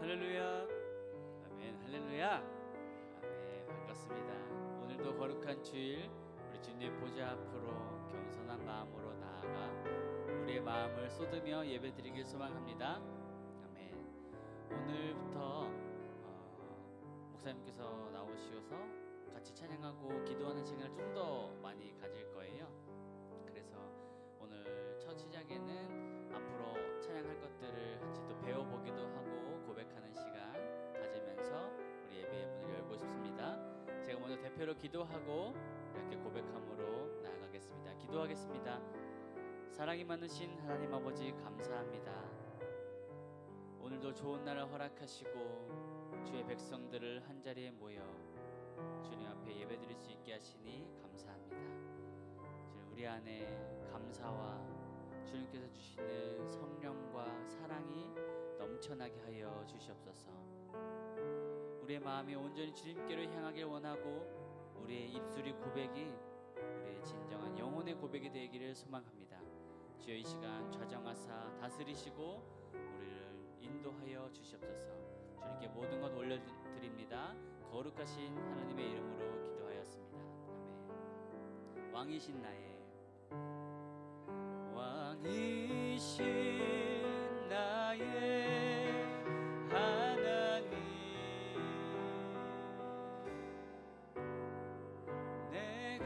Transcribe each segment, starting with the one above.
할렐루야. 아멘. 할렐루야. 아멘. 반갑습니다. 오늘도 거룩한 주일 우리 주님의 보좌 앞으로 겸손한 마음으로 나아가 우리의 마음을 쏟으며 예배드리길 소망합니다. 아멘. 오늘부터 목사님께서 나오셔서 같이 찬양하고 기도하는 시간을 좀 더 많이 가질 거예요. 그래서 오늘 첫 시작에는 앞으로 찬양할 것들을 같이 또 배워보기도 하고 고백하는 시간 가지면서 우리 예배의 문을 열고 싶습니다. 제가 먼저 대표로 기도하고 이렇게 고백함으로 나아가겠습니다. 기도하겠습니다. 사랑이 많으신 하나님 아버지 감사합니다. 오늘도 좋은 날을 허락하시고 주의 백성들을 한자리에 모여 주님 앞에 예배드릴 수 있게 하시니 감사합니다. 주님, 우리 안에 감사와 주님께서 주시는 성령과 사랑이 넘쳐나게 하여 주시옵소서. 우리의 마음이 온전히 주님께로 향하길 원하고 우리의 입술의 고백이 우리의 진정한 영혼의 고백이 되기를 소망합니다. 주여, 이 시간 좌정하사 다스리시고 우리를 인도하여 주시옵소서. 주님께 모든 것 올려드립니다. 거룩하신 하나님의 이름으로 기도하였습니다. 아멘. 왕이신 나의 하나님, 내가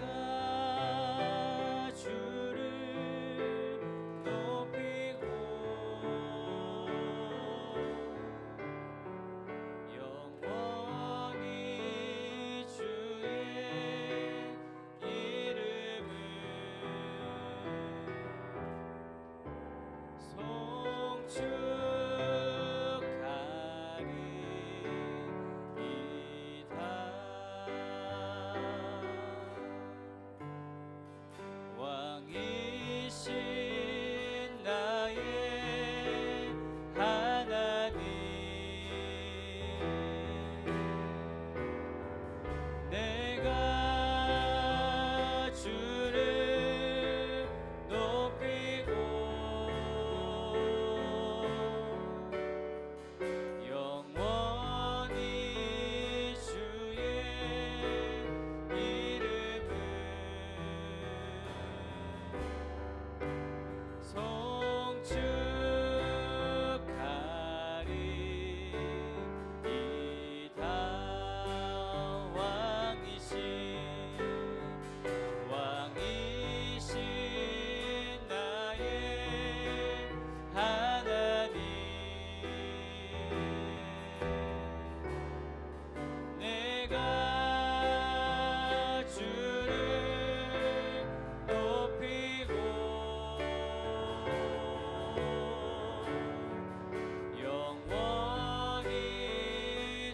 주를 높이고 영원히 주의 이름을 왕이신 나의 하나님, 내가 주를 높이고 영원히 주의 이름을 송축하리이다. 왕이신 나의 하나님, 내가 주를 높이고 영원히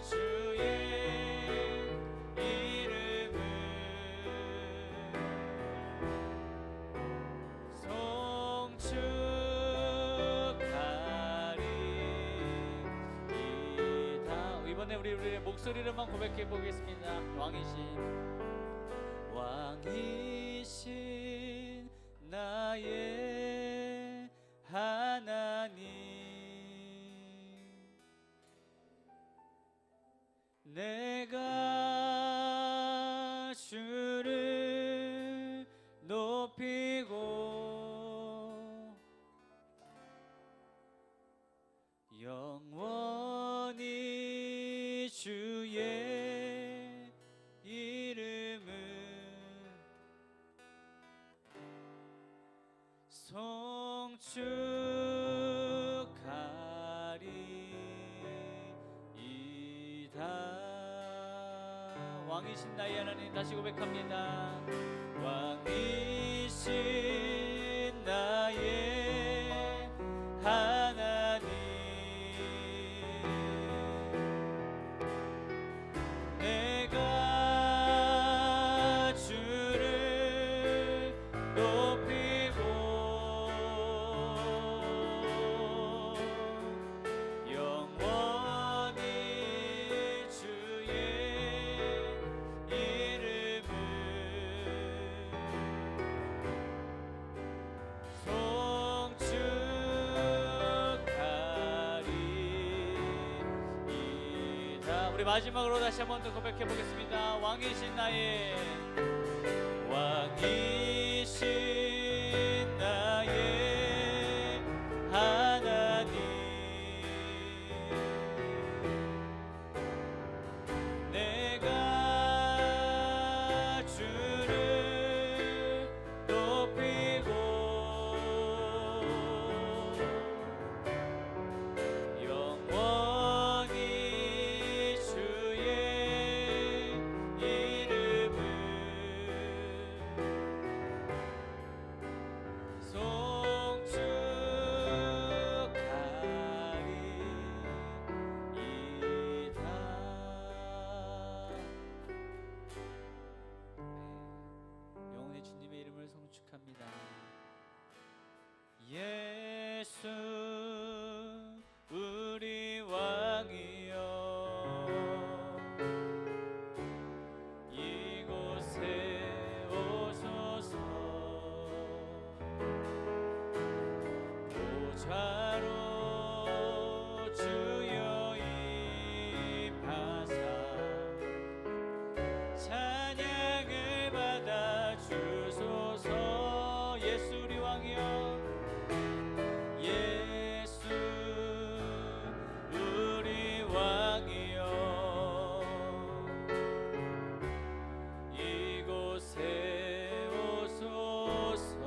주의 이름을 송축하리이다. 이번에 우리의 목소리로만 고백해 보겠습니다. 왕이신 나의 하나님, 내가 주를 높이고 영원히 주의 이름을 송축하리이다. 왕이신 나의 하나님, 다시 고백합니다. 왕이신 나의 하나님, 내가 주를 높이고 영원히 주의 이름을 자, 우리 마지막으로 다시 한번 더 고백해 보겠습니다. 왕이신 나의 왕이신 나의 하나님, 내가 주를 높이고 영원히 주의 이름을 영원히 주님의 이름을 송축합니다. 예수 우리 왕이여, 이곳에 오소서. 보좌로 주여 임하사 찬양을 받아 주소서. 예수 우리 왕이여, 예수 우리 왕이여, 이곳에 오소서.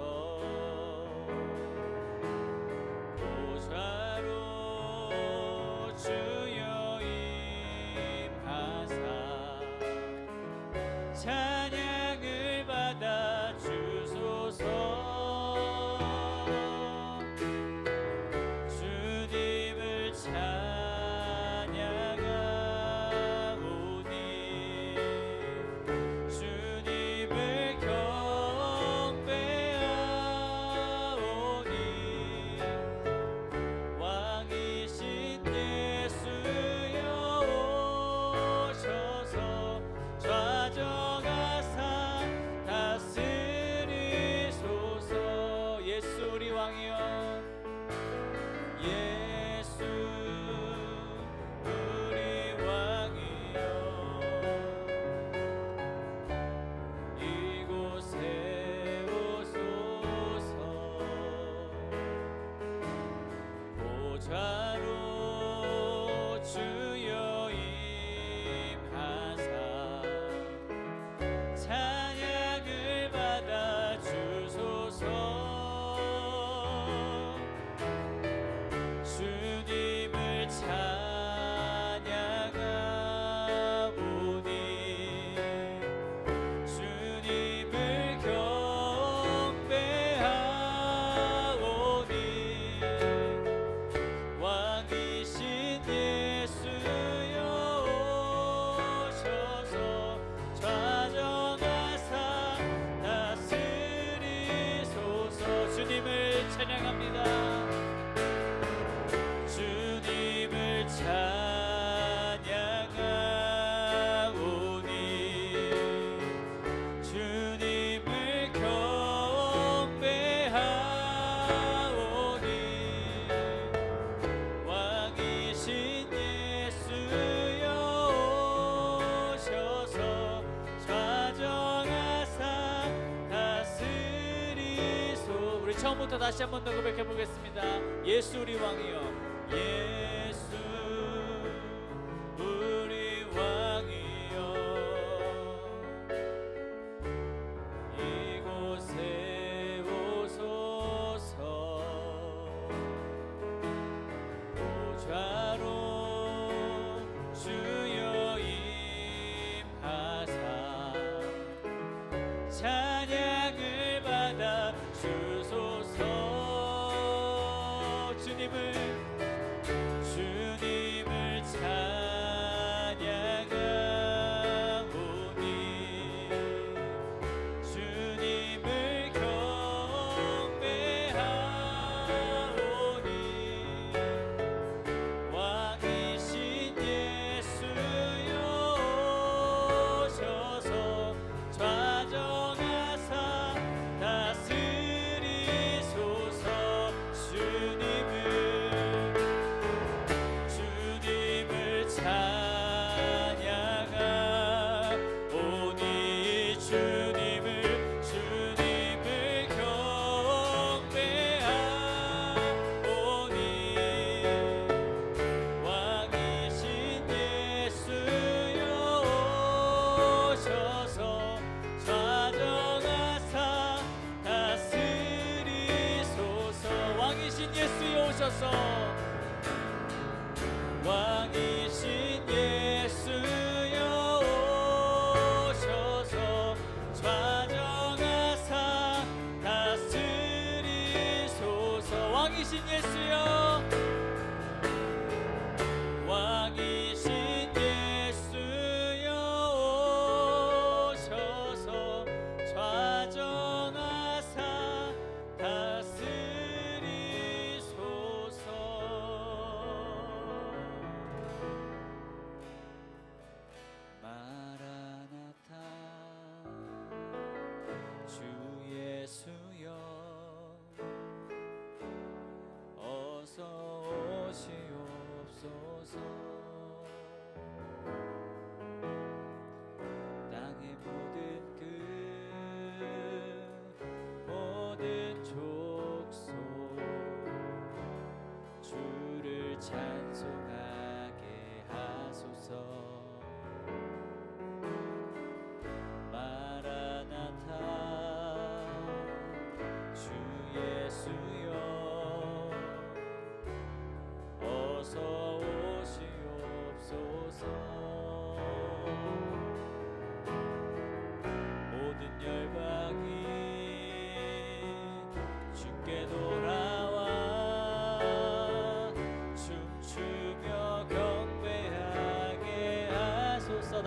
보좌로 주여 임하사 찬양을 받아 주소서. 주님을 찬양하오니 주님을 경배하오니 왕이신 예수여 오셔서 좌정하사 다스리소서. 예수 우리 왕이여, 예수 우리 왕이여, 이곳에 오소서. 보좌로 주여 임하사 찬양을 받아 주소서. 주님을 찬양하오니 주님을 경배하오니 왕이신 예수여 오셔서 좌정하사 다스리소서. 주님을 찬양합니다. 주님을 찬양하오니 주님을 경배하오니 왕이신 예수여 오셔서 좌정하사 다스리소. 우리 처음부터 다시 한 번 더 고백해 보겠습니다. 예수 우리 왕이여, 예수 우리 왕이여, 이곳에 오소서. 보좌로 주여 임하사 찬양을 받아 주소서. 주님을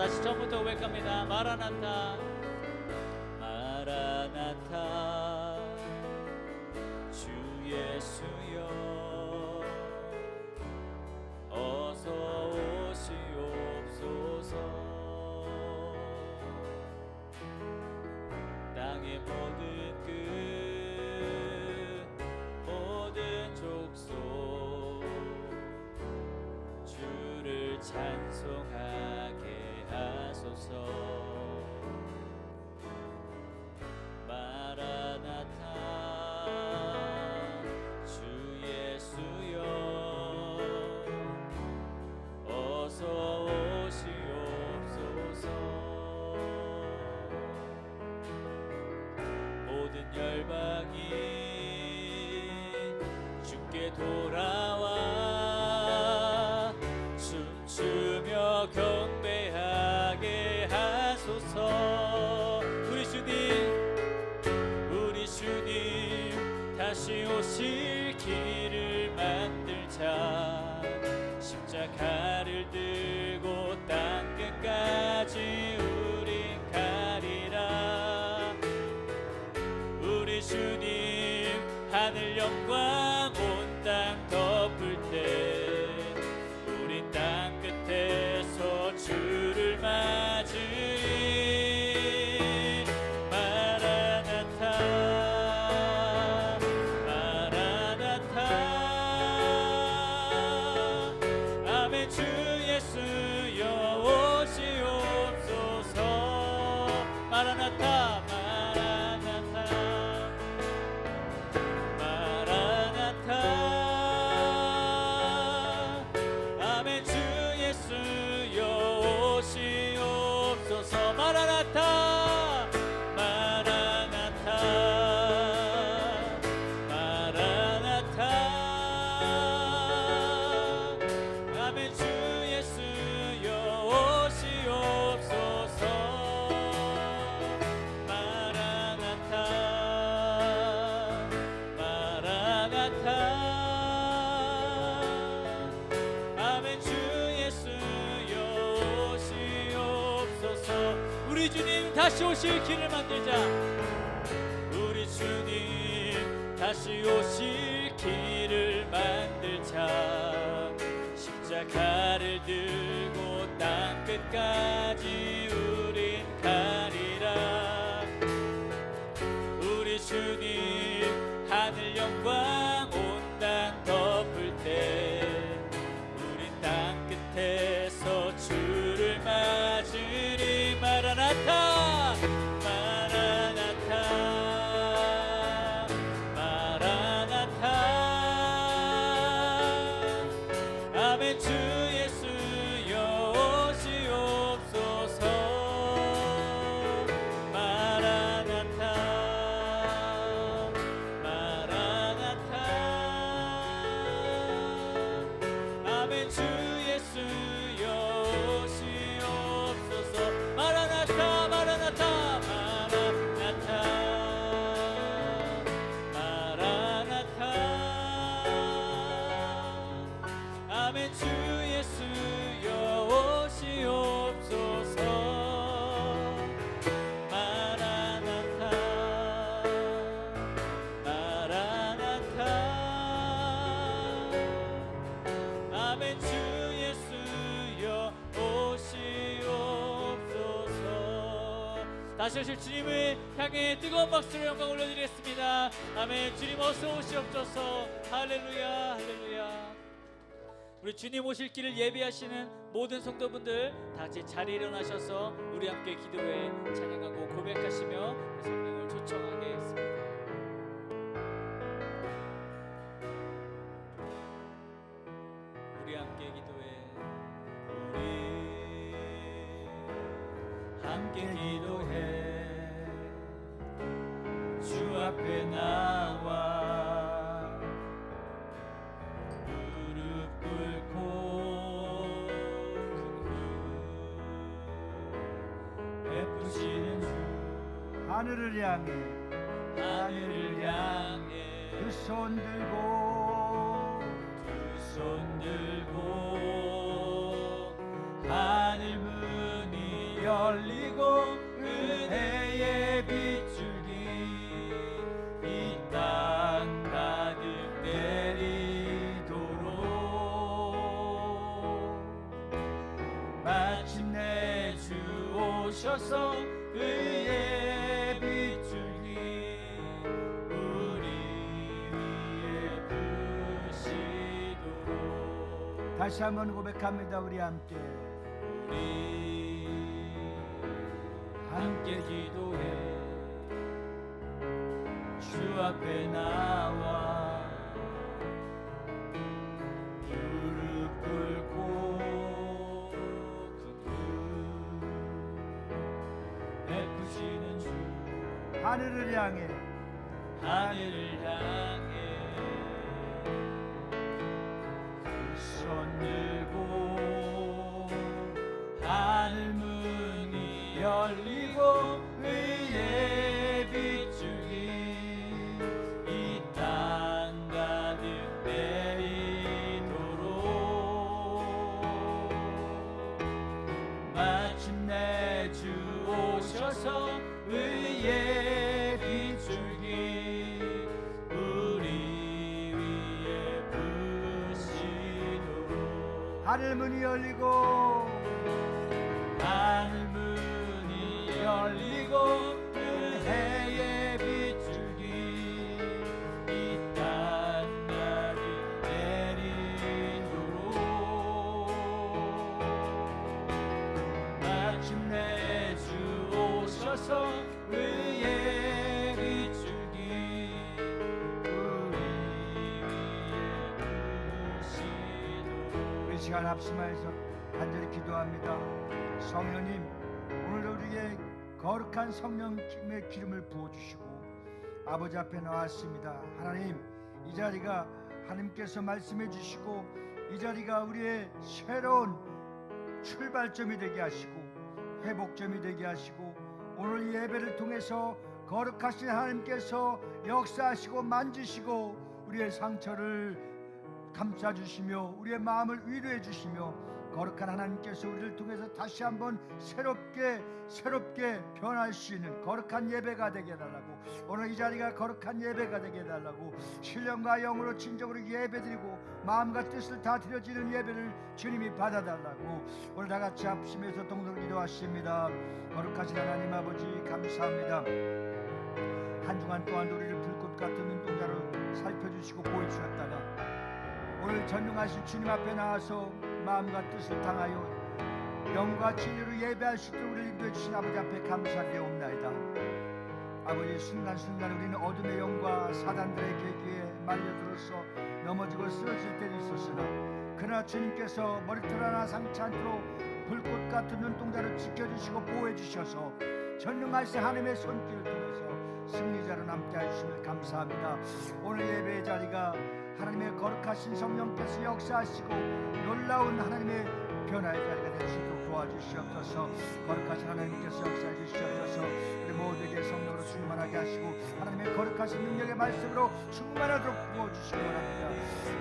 다시 처음부터 고백합니다. 마라나타 마라나타 주 예수여 어서 오시옵소서. 땅의 모든 끝 모든 족속 주를 찬송하게 하소서. 마라나타 주 예수여 어서 오시옵소서. 모든 열방이 주께 돌아와 춤추며 경배하게 하소서. 우리 주님 다시 오실 길을 만들자. 십자가를 들고 땅끝까지 우린 가리라. 우리 주님 하늘 영광 온 땅 덮을 때 우린 땅 끝에서 주를 맞으리. 마라나타 마라나타 아멘. 주 예수여 오시옵소서. 마라나타 마라나타 아멘. 주 예수여 오시옵소서. 마라나타 마라나타 마라나타 아멘. 주 예수여 오시옵소서. 마라나타 마라나타 아멘. 주 예수여 오시옵소서. 우리 주님 다시 오실 길을 만들자. 우리 주님 다시 오실 길을 만들자. 십자가를 들고 땅 끝까지 우린 가리라. 우리 주님 하늘 영광 온 땅 덮을 때 우린 땅 끝에서 주를 맞으리. 마라나타 마라나타 마라나타 아멘. 주 예수여 오시옵소서. 마라나타 마라나타 아멘. 주 예수여 오시옵소서. 마라나타 마라나타 마라나타 마라나타 아멘. 주 예수여 오시옵소서. 마라나타 마라나타 아멘. 주 예수여 오시옵소서. 다시 오실 주님을 향해 뜨거운 박수로 영광 올려드리겠습니다. 아멘. 주님 어서 오시옵소서. 할렐루야 할렐루야. 우리 주님 오실 길을 예비하시는 모든 성도분들 다 같이 자리에 일어나셔서 우리 함께 기도해 찬양하고 고백하시며 성령을 초청하겠습니다. 우리 함께 기도해. 우리 함께 기도해. 주 앞에 나와 무릎 꿇고 베푸시는 주. 하늘을 향해 하늘을 향해 두 손 들고 두 손 들고 하늘 문이 열리고 은혜의 빗줄기 이 땅 가득 내리도록 마침내 주 오셔서 의의 빗줄기 우리 위에 부으시도록 다시 한번 고백합니다. 우리 함께 우리 함께 기도해 주 앞에 나와 무릎 꿇고 그 베푸시는 주 하늘을 향해 하늘을 향해 그 손 들고 하늘 문이 열리고 의의 빗줄기 이 땅 가득 내리도록 마침내 주 오셔서 의의 빗줄기 우리 위에 부으시도록 하늘 문이 열리고 하늘 문이 열리고 은혜의 빗줄기 이 땅 가득 내리도록 마침내 주 오셔서 의의 빗줄기 우리 위에 부으시도록 우리 시간 합심하여서 간절히 기도합니다. 성령님, 오늘 우리에게 거룩한 성령의 기름을 부어주시고 아버지 앞에 나왔습니다. 하나님, 이 자리가 하나님께서 말씀해 주시고 이 자리가 우리의 새로운 출발점이 되게 하시고 회복점이 되게 하시고 오늘 이 예배를 통해서 거룩하신 하나님께서 역사하시고 만지시고 우리의 상처를 감싸주시며 우리의 마음을 위로해 주시며 거룩한 하나님께서 우리를 통해서 다시 한번 새롭게 변할 수 있는 거룩한 예배가 되게 해달라고, 오늘 이 자리가 거룩한 예배가 되게 해달라고, 신령과 영으로 진정으로 예배드리고 마음과 뜻을 다 드려지는 예배를 주님이 받아달라고 오늘 다같이 합심해서 동성 기도하십니다. 거룩하신 하나님 아버지, 감사합니다. 한 주간 동안 우리를 불꽃 같은 눈동자로 살펴주시고 보여주셨다가 오늘 전능하신 주님 앞에 나와서 마음과 뜻을 당하여 영과 진리로 예배할 수 있도록 우리를 인도해 주신 아버지 앞에 감사드리옵나이다. 아버지, 순간순간 우리는 어둠의 영과 사단들의 계기에 말려들어서 넘어지고 쓰러질 때도 있었으나 그러나 주님께서 머리털 하나 상치 않도록 불꽃 같은 눈동자를 지켜주시고 보호해 주셔서 전능하신 하나님의 손길을 통해서 승리자로 남게 해주심을 감사합니다. 오늘 예배의 자리가 하나님의 거룩하신 성령께서 역사하시고 놀라운 하나님의 변화의 자리가 될 수 있도록 도와주시옵소서. 거룩하신 하나님께서 역사해 주시옵소서. 우리 모두에게 성령으로 충만하게 하시고 하나님의 거룩하신 능력의 말씀으로 충만하도록 부어주시기 바랍니다.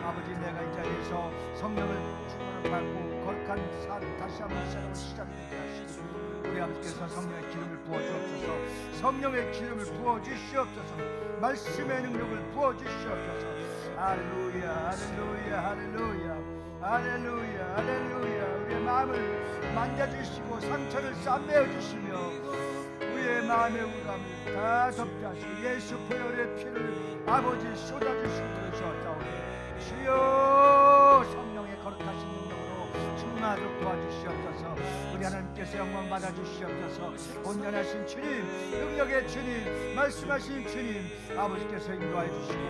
아버지, 내가 이 자리에서 성령을 충만을 받고 거룩한 삶 다시 한번 새로운 시작되게 하시고 우리 아버지께서 성령의 기름을 부어주옵소서. 성령의 기름을 부어주시옵소서. 말씀의 능력을 부어주시옵소서. 할렐루야, 할렐루야, 할렐루야, 할렐루야, 할렐루야. 우리의 마음을 만져주시고 상처를 싸매어 주시며 우리의 마음의 우감을 다 덮여하시고 예수 보혈의 피를 아버지 쏟아주시고 주셨사오니 주여 성령의 거룩하신 능력으로 충만하도록 도와주시옵소서. 우리 하나님께서 영광 받아주시옵소서. 온전하신 주님, 능력의 주님, 말씀하신 주님, 아버지께서 인도하여 주시고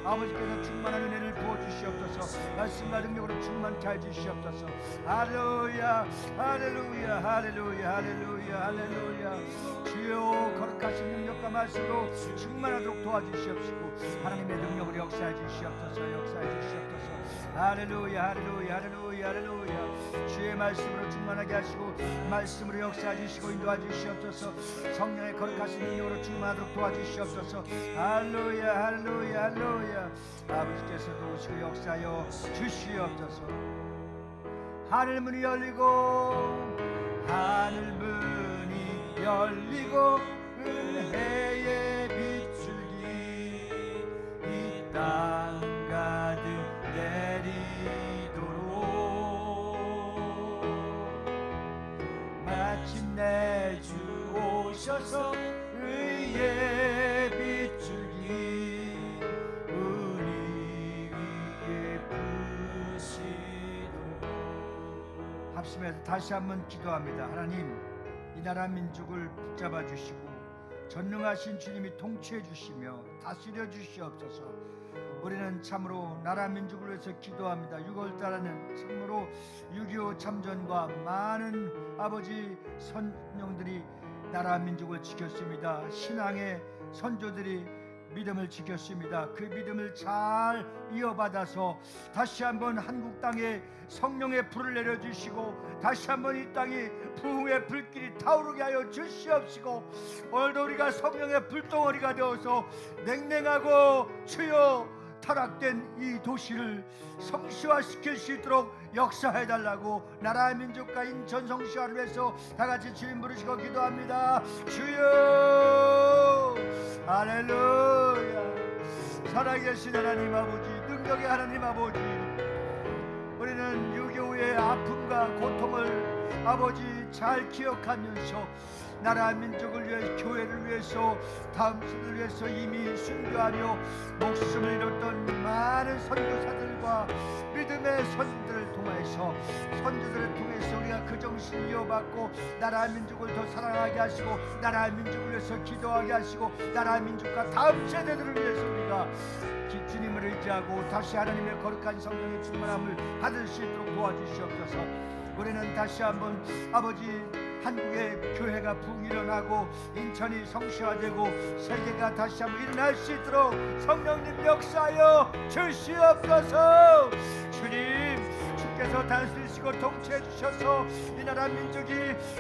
아버지께서 충만한 은혜를 부어주시옵소서. 말씀과 능력으로 충만케 해주시옵소서. 할렐루야, 할렐루야, 할렐루야, 할렐루야, 할렐루야. 주여 거룩하신 능력과 말씀으로 충만하도록 도와주시옵시고 하나님의 능력으로 역사해 주시옵소서. 역사해 주시옵소서. 할렐루야, 할렐루야, 할렐루야, 할렐루야. 주의 말씀으로 충만하게 하시고 말씀으로 역사해 주시고 인도해 주시옵소서. 성령의 거룩하신 능력으로 충만하도록 도와주시옵소서. 할렐루야, 할렐루야, 할렐루야. 아버지께서 도우시고 역사하여 주시옵소서. 하늘문이 열리고 하늘문이 열리고 은혜의 빗줄기 이 땅 가득 내리도록 마침내 주 오셔서 의의 빗줄기 우리 위에 부시도록 합심해서 다시 한번 기도합니다. 하나님, 이 나라 민족을 붙잡아 주시고 전능하신 주님이 통치해 주시며 다스려 주시옵소서. 우리는 참으로 나라 민족을 위해서 기도합니다. 6월달에는 참으로 6.25 참전과 많은 아버지 선영들이 나라 민족을 지켰습니다. 신앙의 선조들이 믿음을 지켰습니다. 그 믿음을 잘 이어받아서 다시 한번 한국 땅에 성령의 불을 내려주시고 다시 한번 이 땅이 부흥의 불길이 타오르게 하여 주시옵시고 오늘도 우리가 성령의 불덩어리가 되어서 냉랭하고 주여 타락된 이 도시를 성시화시킬 수 있도록 역사해달라고 나라 민족과 인천 성시화를 위해서 다같이 주님 부르시고 기도합니다. 주여 할렐루야. 살아계신 하나님 아버지, 능력의 하나님 아버지, 우리는 6.25의 아픔과 고통을 아버지 잘 기억하면서 나라 민족을 위해 교회를 위해서 다음 세대를 위해서 이미 순교하며 목숨을 잃었던 많은 선교사들과 믿음의 선들을 통해서 선조들을 통해서 우리가 그 정신을 이어받고 나라 민족을 더 사랑하게 하시고 나라 민족을 위해서 기도하게 하시고 나라 민족과 다음 세대들을 위해서 우리가 주님을 의지하고 다시 하나님의 거룩한 성령의 충만함을 받을 수 있도록 도와주시옵소서. 우리는 다시 한번 아버지 한국의 교회가 붕 일어나고 인천이 성시화되고 세계가 다시 한번 일어날 수 있도록 성령님 역사하여 주시옵소서. 주님, 주께서 다스리시고 통치해 주셔서 이 나라 민족이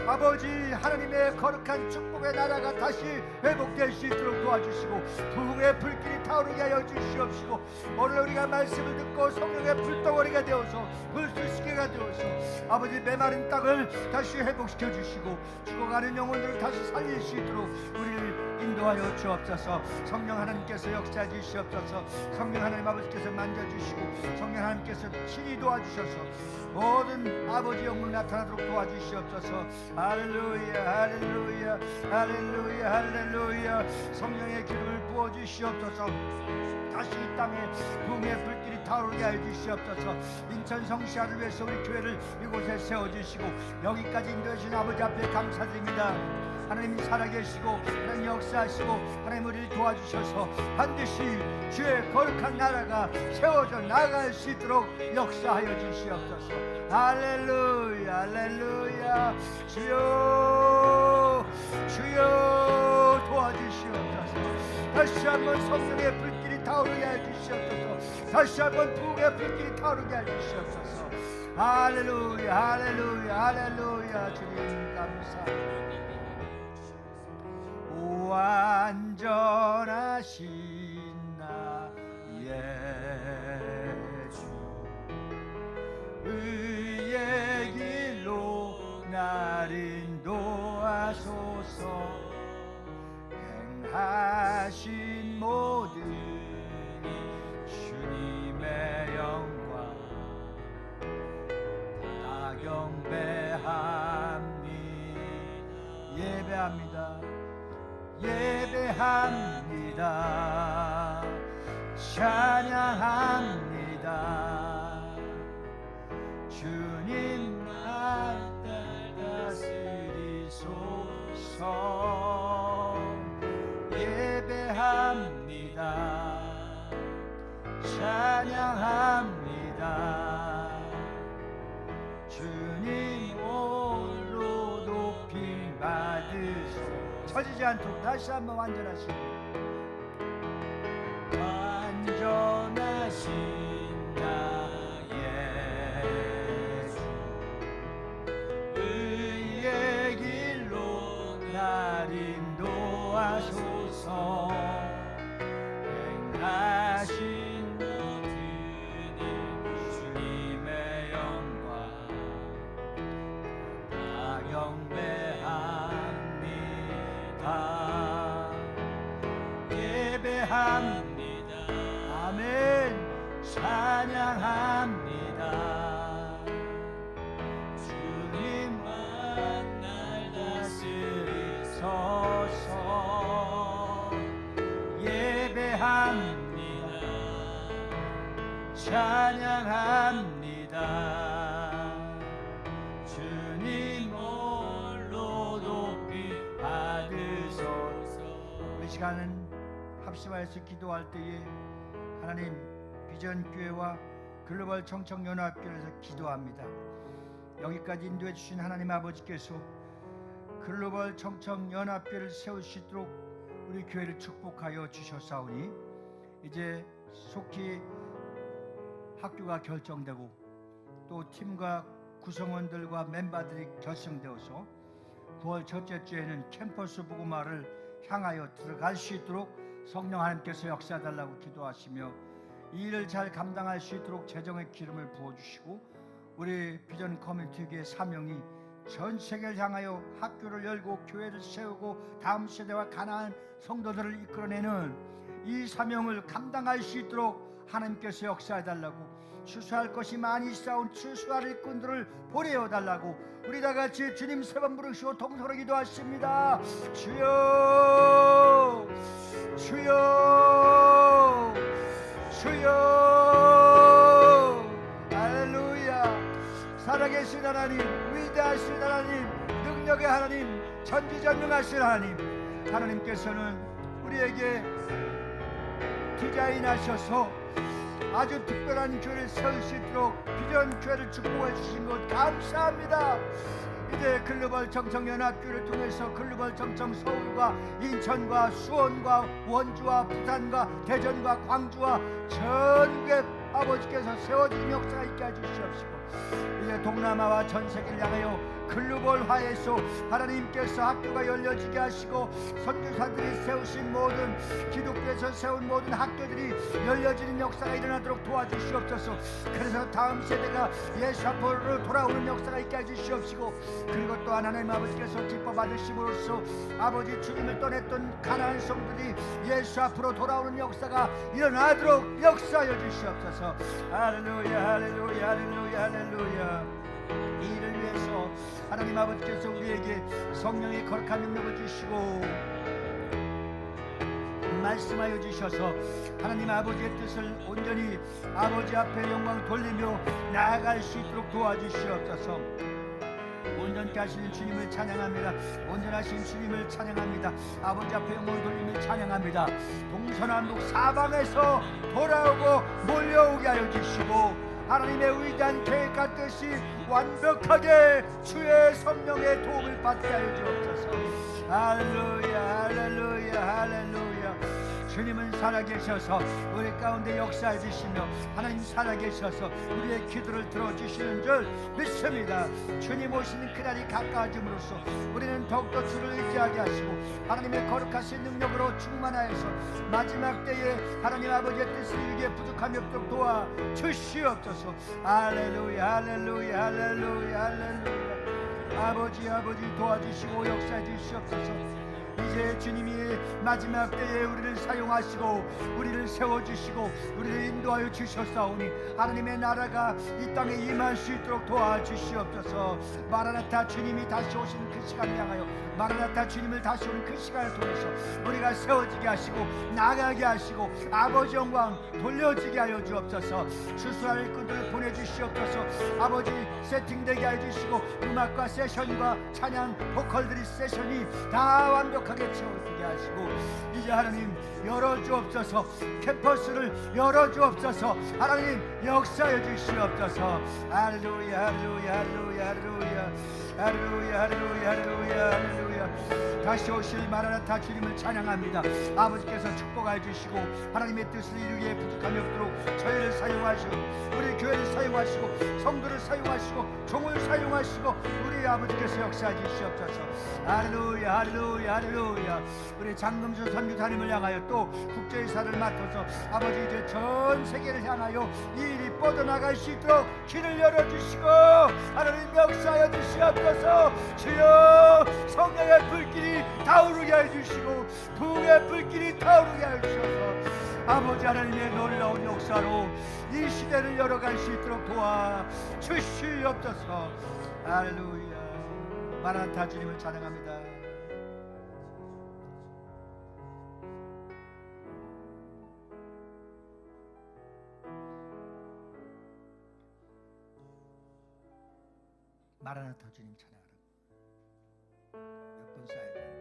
아버지 하나님의 거룩한 축복의 나라가 다시 회복될 수 있도록 도와주시고 부흥의 불길이 타오르게 하여 주시옵시고 오늘 우리가 말씀을 듣고 성령의 불덩어리가 되어서 불수시개가 되어서 아버지 메마른 땅을 다시 회복시켜 주시고 죽어가는 영혼들을 다시 살릴 수 있도록 우리를 인도하여 주옵소서. 성령 하나님께서 역사해 주시옵소서. 성령 하나님 아버지께서 만져주시고 성령 하나님께서 친히 도와주셔서 모든 아버지 영광 나타나도록 도와주시옵소서. 할렐루야 할렐루야 할렐루야 할렐루야. 성령의 기름을 부어주시옵소서. 다시 이 땅에 부흥의 불길이 타오르게 하여 주시옵소서. 인천 성시화를 위해서 우리 교회를 이곳에 세워주시고 여기까지 인도하신 아버지 앞에 감사드립니다. 하나님 살아계시고 하나님 역사하시고 하나님 우리를 도와주셔서 반드시 주의 거룩한 나라가 세워져 나갈 수 있도록 역사하여 주시옵소서. 할렐루야 할렐루야. 주여 주여 도와주시옵소서. 다시 한번 성령의 불길이 타오르게 해주시옵소서. 다시 한번 부흥의 불길이 타오르게 해주시옵소서. 할렐루야 할렐루야 할렐루야. 주님 감사합니다. 완전하신 나의 주 의의 길로 날 인도하소서. 행하신 모든 주님의 영광 다 경배합니다. 예배합니다 예배합니다 찬양합니다. 주님 날 다스리소서. 예배합니다 찬양합니다. 주님 홀로 높임 받으소. 처지지 않도록 다시 한번 완전하시고 완전하신 나의 주 의의 길로 날 인도하소서. 행하신 모든 주님의 영광 다 경배합니다. 예배합니다. 아멘. 찬양합니다. 주님만 날 다스리소서. 예배합니다. 찬양합니다. 주님 홀로 높이 받으소서. 우리 시간은 합심하여서 기도할 때에 하나님 비전교회와 글로벌 청청연합교회에서 기도합니다. 여기까지 인도해 주신 하나님 아버지께서 글로벌 청청연합교회를 세울 수 있도록 우리 교회를 축복하여 주셨사오니 이제 속히 학교가 결정되고 또 팀과 구성원들과 멤버들이 결성되어서 9월 첫째 주에는 캠퍼스 복음화를 향하여 들어갈 수 있도록 성령 하나님께서 역사해달라고 기도하시며 이 일을 잘 감당할 수 있도록 재정의 기름을 부어주시고 우리 비전 커뮤니티의 사명이 전 세계를 향하여 학교를 열고 교회를 세우고 다음 세대와 가나안 성도들을 이끌어내는 이 사명을 감당할 수 있도록 하나님께서 역사해달라고 추수할 것이 많이 쌓은 추수할 일꾼들을 보내어달라고 우리 다같이 주님 세 번 부르시고 동서로 기도하십니다. 주여 주여 주여. 할렐루야. 살아계신 하나님, 위대하신 하나님, 능력의 하나님, 전지전능하신 하나님, 하나님께서는 우리에게 디자인하셔서 아주 특별한 교회를 세울 수 있도록 비전 교회를 축복해 주신 것 감사합니다. 이제 글로벌 청청연합교회를 통해서 글로벌 청청 서울과 인천과 수원과 원주와 부산과 대전과 광주와 전국에 아버지께서 세워진 역사가 있게 해주시옵시고 이제 동남아와 전 세계를 향하여 글로벌화해서 하나님께서 학교가 열려지게 하시고 선교사들이 세우신 모든 기독교에서 세운 모든 학교들이 열려지는 역사가 일어나도록 도와주시옵소서. 그래서 다음 세대가 예수 앞으로 돌아오는 역사가 있게 해주시옵시고 그리고 또한 하나님 아버지께서 기뻐 받으심으로써 아버지 주님을 떠났던 가나안 성들이 예수 앞으로 돌아오는 역사가 일어나도록 역사하여 주시옵소서. 할렐루야 할렐루야 할렐루야 할렐루야. 이 일을 위해서 하나님 아버지께서 우리에게 성령의 거룩한 능력을 주시고 말씀하여 주셔서 하나님 아버지의 뜻을 온전히 아버지 앞에 영광 돌리며 나아갈 수 있도록 도와주시옵소서. 온전케 하시는 주님을 찬양합니다. 온전하신 주님을 찬양합니다. 아버지 앞에 영광을 돌리며 찬양합니다. 동서남북 사방에서 돌아오고 몰려오게 하여 주시고 하나님의 위대한 계획과 뜻이 완벽하게 주의 성령의 도움을 받게 하여 주옵소서. 할렐루야 할렐루야 할렐루야. 주님은 살아계셔서 우리 가운데 역사해 주시며 하나님 살아계셔서 우리의 기도를 들어주시는 줄 믿습니다. 주님 오시는 그날이 가까워짐으로써 우리는 더욱더 주를 의지하게 하시고 하나님의 거룩하신 능력으로 충만하여서 마지막 때에 하나님 아버지의 뜻을 이루기에 부족함이 없도록 도와주시옵소서. 할렐루야 할렐루야 할렐루야 할렐루야. 아버지 도와주시고 역사해 주시옵소서. 이제 주님이 마지막 때에 우리를 사용하시고 우리를 세워주시고 우리를 인도하여 주셨사오니 하나님의 나라가 이 땅에 임할 수 있도록 도와주시옵소서. 마라나타 주님이 다시 오시는 그 시간을 향하여 마라나타 주님을 다시 오는 그 시간을 통해서 우리가 세워지게 하시고 나가게 하시고 아버지 영광 돌려지게 하여 주옵소서. 추수할 일꾼들을 보내주시옵소서. 아버지 세팅되게 해주시고 음악과 세션과 찬양 보컬들이 세션이 다 완벽하게 채워지게 하시고 이제 하나님 열어주옵소서. 캠퍼스를 열어주옵소서. 하나님 역사해 주시옵소서. 할렐루야 할렐루야 할렐루야 할렐루야 할렐루야 할렐루야 할렐루야 할렐루야. 다시 오실 마라나타 주님을 찬양합니다. 아버지께서 축복해 주시고 하나님의 뜻을 이루기에 부족함이 없도록 저희를 사용하시고 우리 교회를 사용하시고 성도를 사용하시고 종을 사용하시고 우리 아버지께서 역사해 주시옵소서. 할렐루야 할렐루야 할렐루야. 우리 장금수 선교사님을 향하여 또 국제사를 맡아서 아버지 이제 전 세계를 향하여 이 일이 뻗어나갈 수 있도록 길을 열어주시고 하나님 역사하여 주시옵소서. 주시옵소서. 주여 성령의 불길이 타오르게 해주시고 부흥의 불길이 타오르게 해주셔서 아버지 하나님의 놀라운 역사로 이 시대를 열어갈 수 있도록 도와 주시옵소서. 할렐루야. 마라나타 주님을 찬양합니다. 마라나타 주님 찬양하라. 몇 번 쌓여야 된다.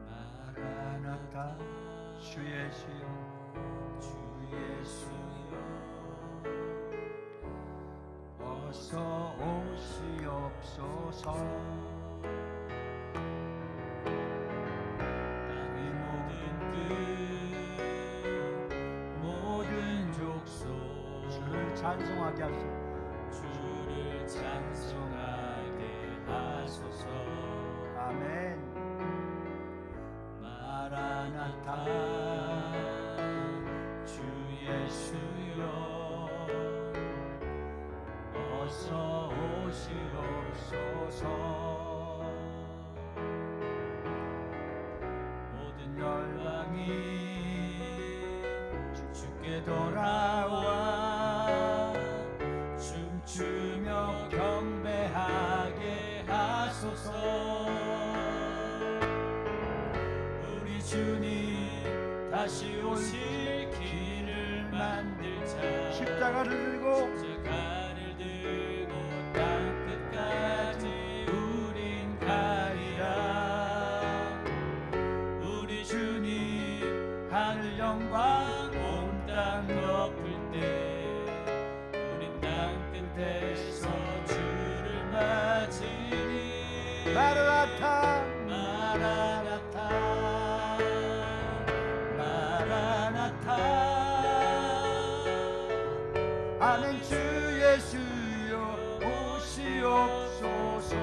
마라나타 주 예수여 주 예수여 어서 오시옵소서. 땅의 모든 끝 모든 족속 주를 찬송하게 하소서. 주를 찬송하게 하소서. 아멘. 마라나타 주 예수여 어서 오시옵소서. 모든 열방이 주께 돌아와 춤추며 경배하게 하소서. 우리 주님 다시 오실 길을 만들자. 십자가를 들고 십자가를 들고 땅 끝까지 우린 가리라. 우리 주님 하늘 영광 온 땅 덮을 때 우린 땅 끝에서 주를 맞으리. 마라나타 마라나타 마라나타. 아멘. 주 예수여 오시옵소서.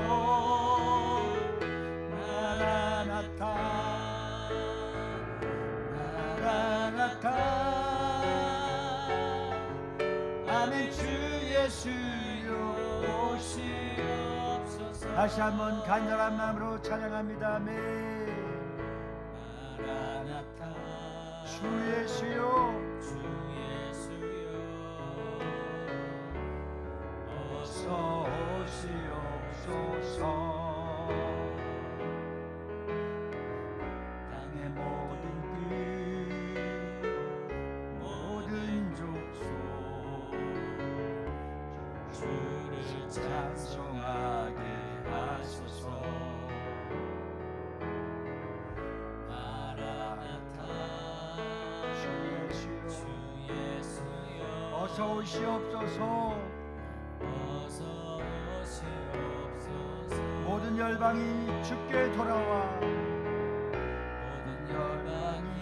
마라나타 마라나타. 아멘. 주 예수여 오시옵소서. 다시 한번 간절한 마음으로 찬양합니다. 아멘. 마라나타 주 예수여 주 예수여 어서 오시옵소서. 땅의 모든 끝 모든 족속 주를 찬송하게 하소서. 마라나타 주 예수여 주 예수여 어서 오시옵소서. 어서 오시옵소서. 모든 열방이 주께 돌아와 모든 열방이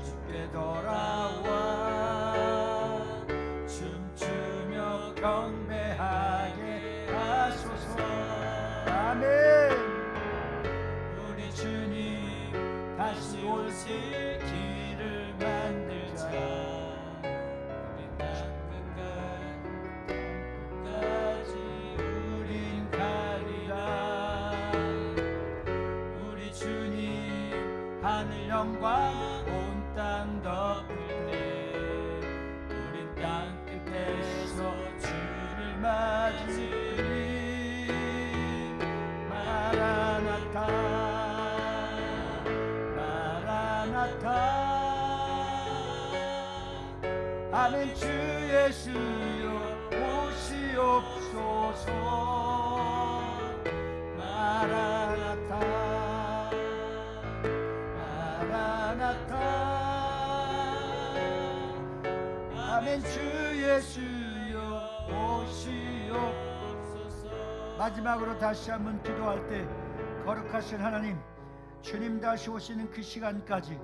주께 돌아와 춤추며 경배하게 하소서. 아멘. 우리 주님 다시 오실 길을 만들자. 우리 땅 끝까지 우린 가리라. 우리 주님 하늘 영광 온 땅 덮을 때 우린 땅 끝에서 주를 맞으리. 마라나타 마라나타. 아멘. 주 예수여 오시옵소서. 마라나타 마라나타. 아멘. 주 예수여 오시옵소서. 마지막으로 다시 한번 기도할 때 거룩하신 하나님, 주님 다시 오시는 그 시간까지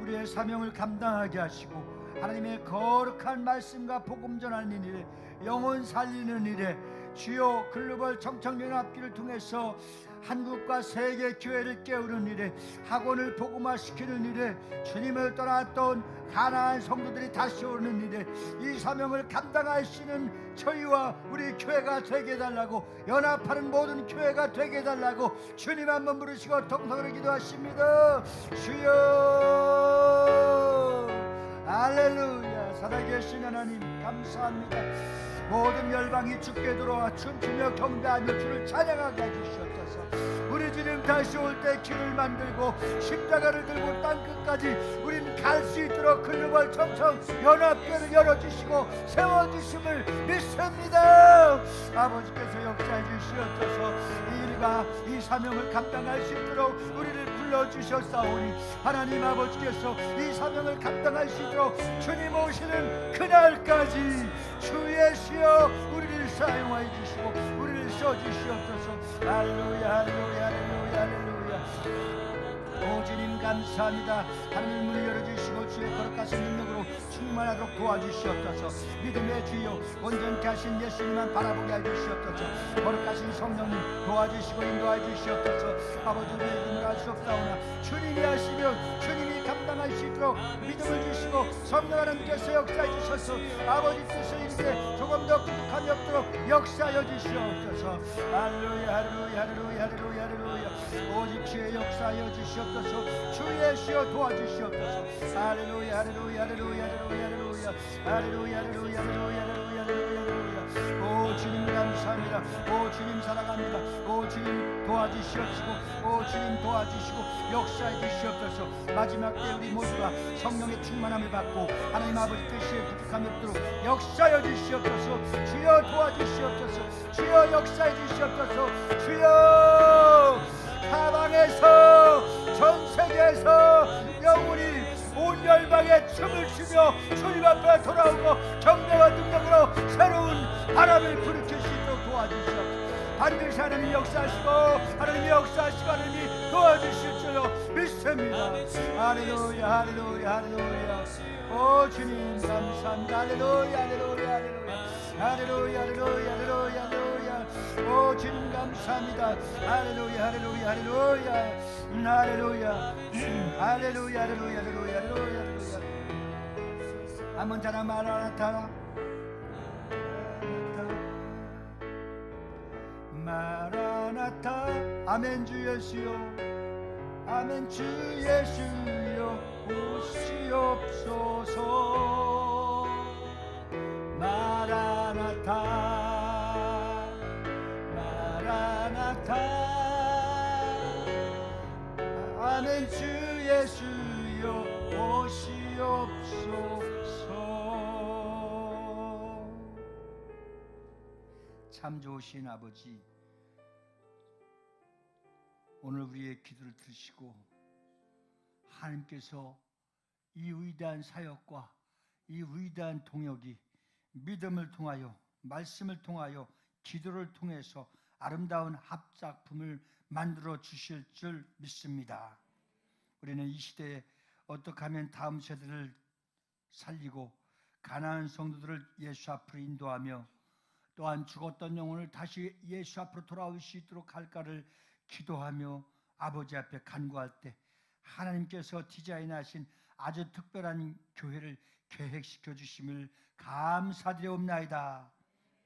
우리의 사명을 감당하게 하시고 하나님의 거룩한 말씀과 복음 전하는 일에, 영혼 살리는 일에 주요 글로벌 청청연합기를 통해서 한국과 세계 교회를 깨우는 일에, 학원을 복음화시키는 일에, 주님을 떠났던 가나안 성도들이 다시 오는 일에 이 사명을 감당할 수 있는 저희와 우리 교회가 되게 해달라고, 연합하는 모든 교회가 되게 해달라고 주님 한번 부르시고 통성으로 기도하십니다. 주여 할렐루야. 살아계신 하나님 감사합니다. 모든 열방이 주께 들어와 춤추며 경배하며 주를 찬양하게 해주시옵소서. 우리 주님 다시 올 때 길을 만들고 십자가를 들고 땅끝까지 우린 갈 수 있도록 글로벌 청청 연합교회를 열어주시고 세워주심을 믿습니다. 아버지께서 역사해 주시옵소서. 이 일과 이 사명을 감당할 수 있도록 우리를 불러주셨사오니 하나님 아버지께서 이 사명을 감당할 수 있도록 주님 오시는 그날까지 주 예수여 우리를 사용하여 주시고 우리를 써주시옵소서. 할렐루야 할렐루야 할렐루야 할렐루야. 오 주님 감사합니다. 하나님 문을 열어주시고 주의 거룩하신 능력으로 충만하도록 도와주시옵소서. 믿음의 주여 온전케 하신 예수님만 바라보게 해주시옵소서. 거룩하신 성령님 도와주시고 인도해 주시옵소서. 아버지 우리의 힘을 알 수 없사오나 주님이 하시면 주님이 감당할 수 있도록 믿음을 주시고 성령 하나님께서 역사해 주셔서 아버지 뜻을 이루게 조금 더 부족함이 없도록 역사하여 주시옵소서. 할렐루야 할렐루야 할렐루야 할렐루야 할렐루야. 오직 주의 역사하여 주시옵소서. 주 예수여 도와주시옵소서. 할렐루야 할렐루야 할렐루야 할렐루야 할렐루야 할렐루야 할렐루야 할렐루야 할렐루야. 오 주님 감사합니다. 오 주님 사랑합니다. 오 주님 도와주시옵시고 오 주님 도와주시고 역사해 주시옵소서. 마지막 때 우리 모두가 성령의 충만함을 받고 하나님 아버지 뜻이 부족함이 없도록 역사해 주시옵소서. 주여 도와주시옵소서. 주여 역사해 주시옵소서. 주여 사방에서 전 세계에서 영혼이 온 열방에 춤을 추며 주님 앞에 돌아오고 경배와 능력으로 새로운 바람을 불이킬 수 있도록 도와주시옵소서. 반드시 하나님 역사하시고 하나님이 역사하시고 하나님이 도와주실 줄로 믿습니다. 할렐루야 할렐루야 할렐루야. 오 주님 감사합니다. 할렐루야 할렐루야 할렐루야 할렐루야 할렐루야 할렐루야 할렐루야. 오 주님 감사합니다. 할렐루야 할렐루야 할렐루야 할렐루야 할렐루야 할렐루야 할렐루야 할렐루야. 한번 자라 마라나타 마라나타. 아멘 주 예수여 아멘 주 예수여 오시옵소서. 마라나타 마라나타. 아멘 주 예수여 오시옵소서. 참 좋으신 아버지, 오늘 우리의 기도를 들으시고 하나님께서 이 위대한 사역과 이 위대한 동역이 믿음을 통하여 말씀을 통하여 기도를 통해서 아름다운 합작품을 만들어 주실 줄 믿습니다. 우리는 이 시대에 어떻게 하면 다음 세대를 살리고 가난한 성도들을 예수 앞으로 인도하며 또한 죽었던 영혼을 다시 예수 앞으로 돌아올 수 있도록 할까를 기도하며 아버지 앞에 간구할 때 하나님께서 디자인하신 아주 특별한 교회를 계획시켜 주심을 감사드리옵나이다.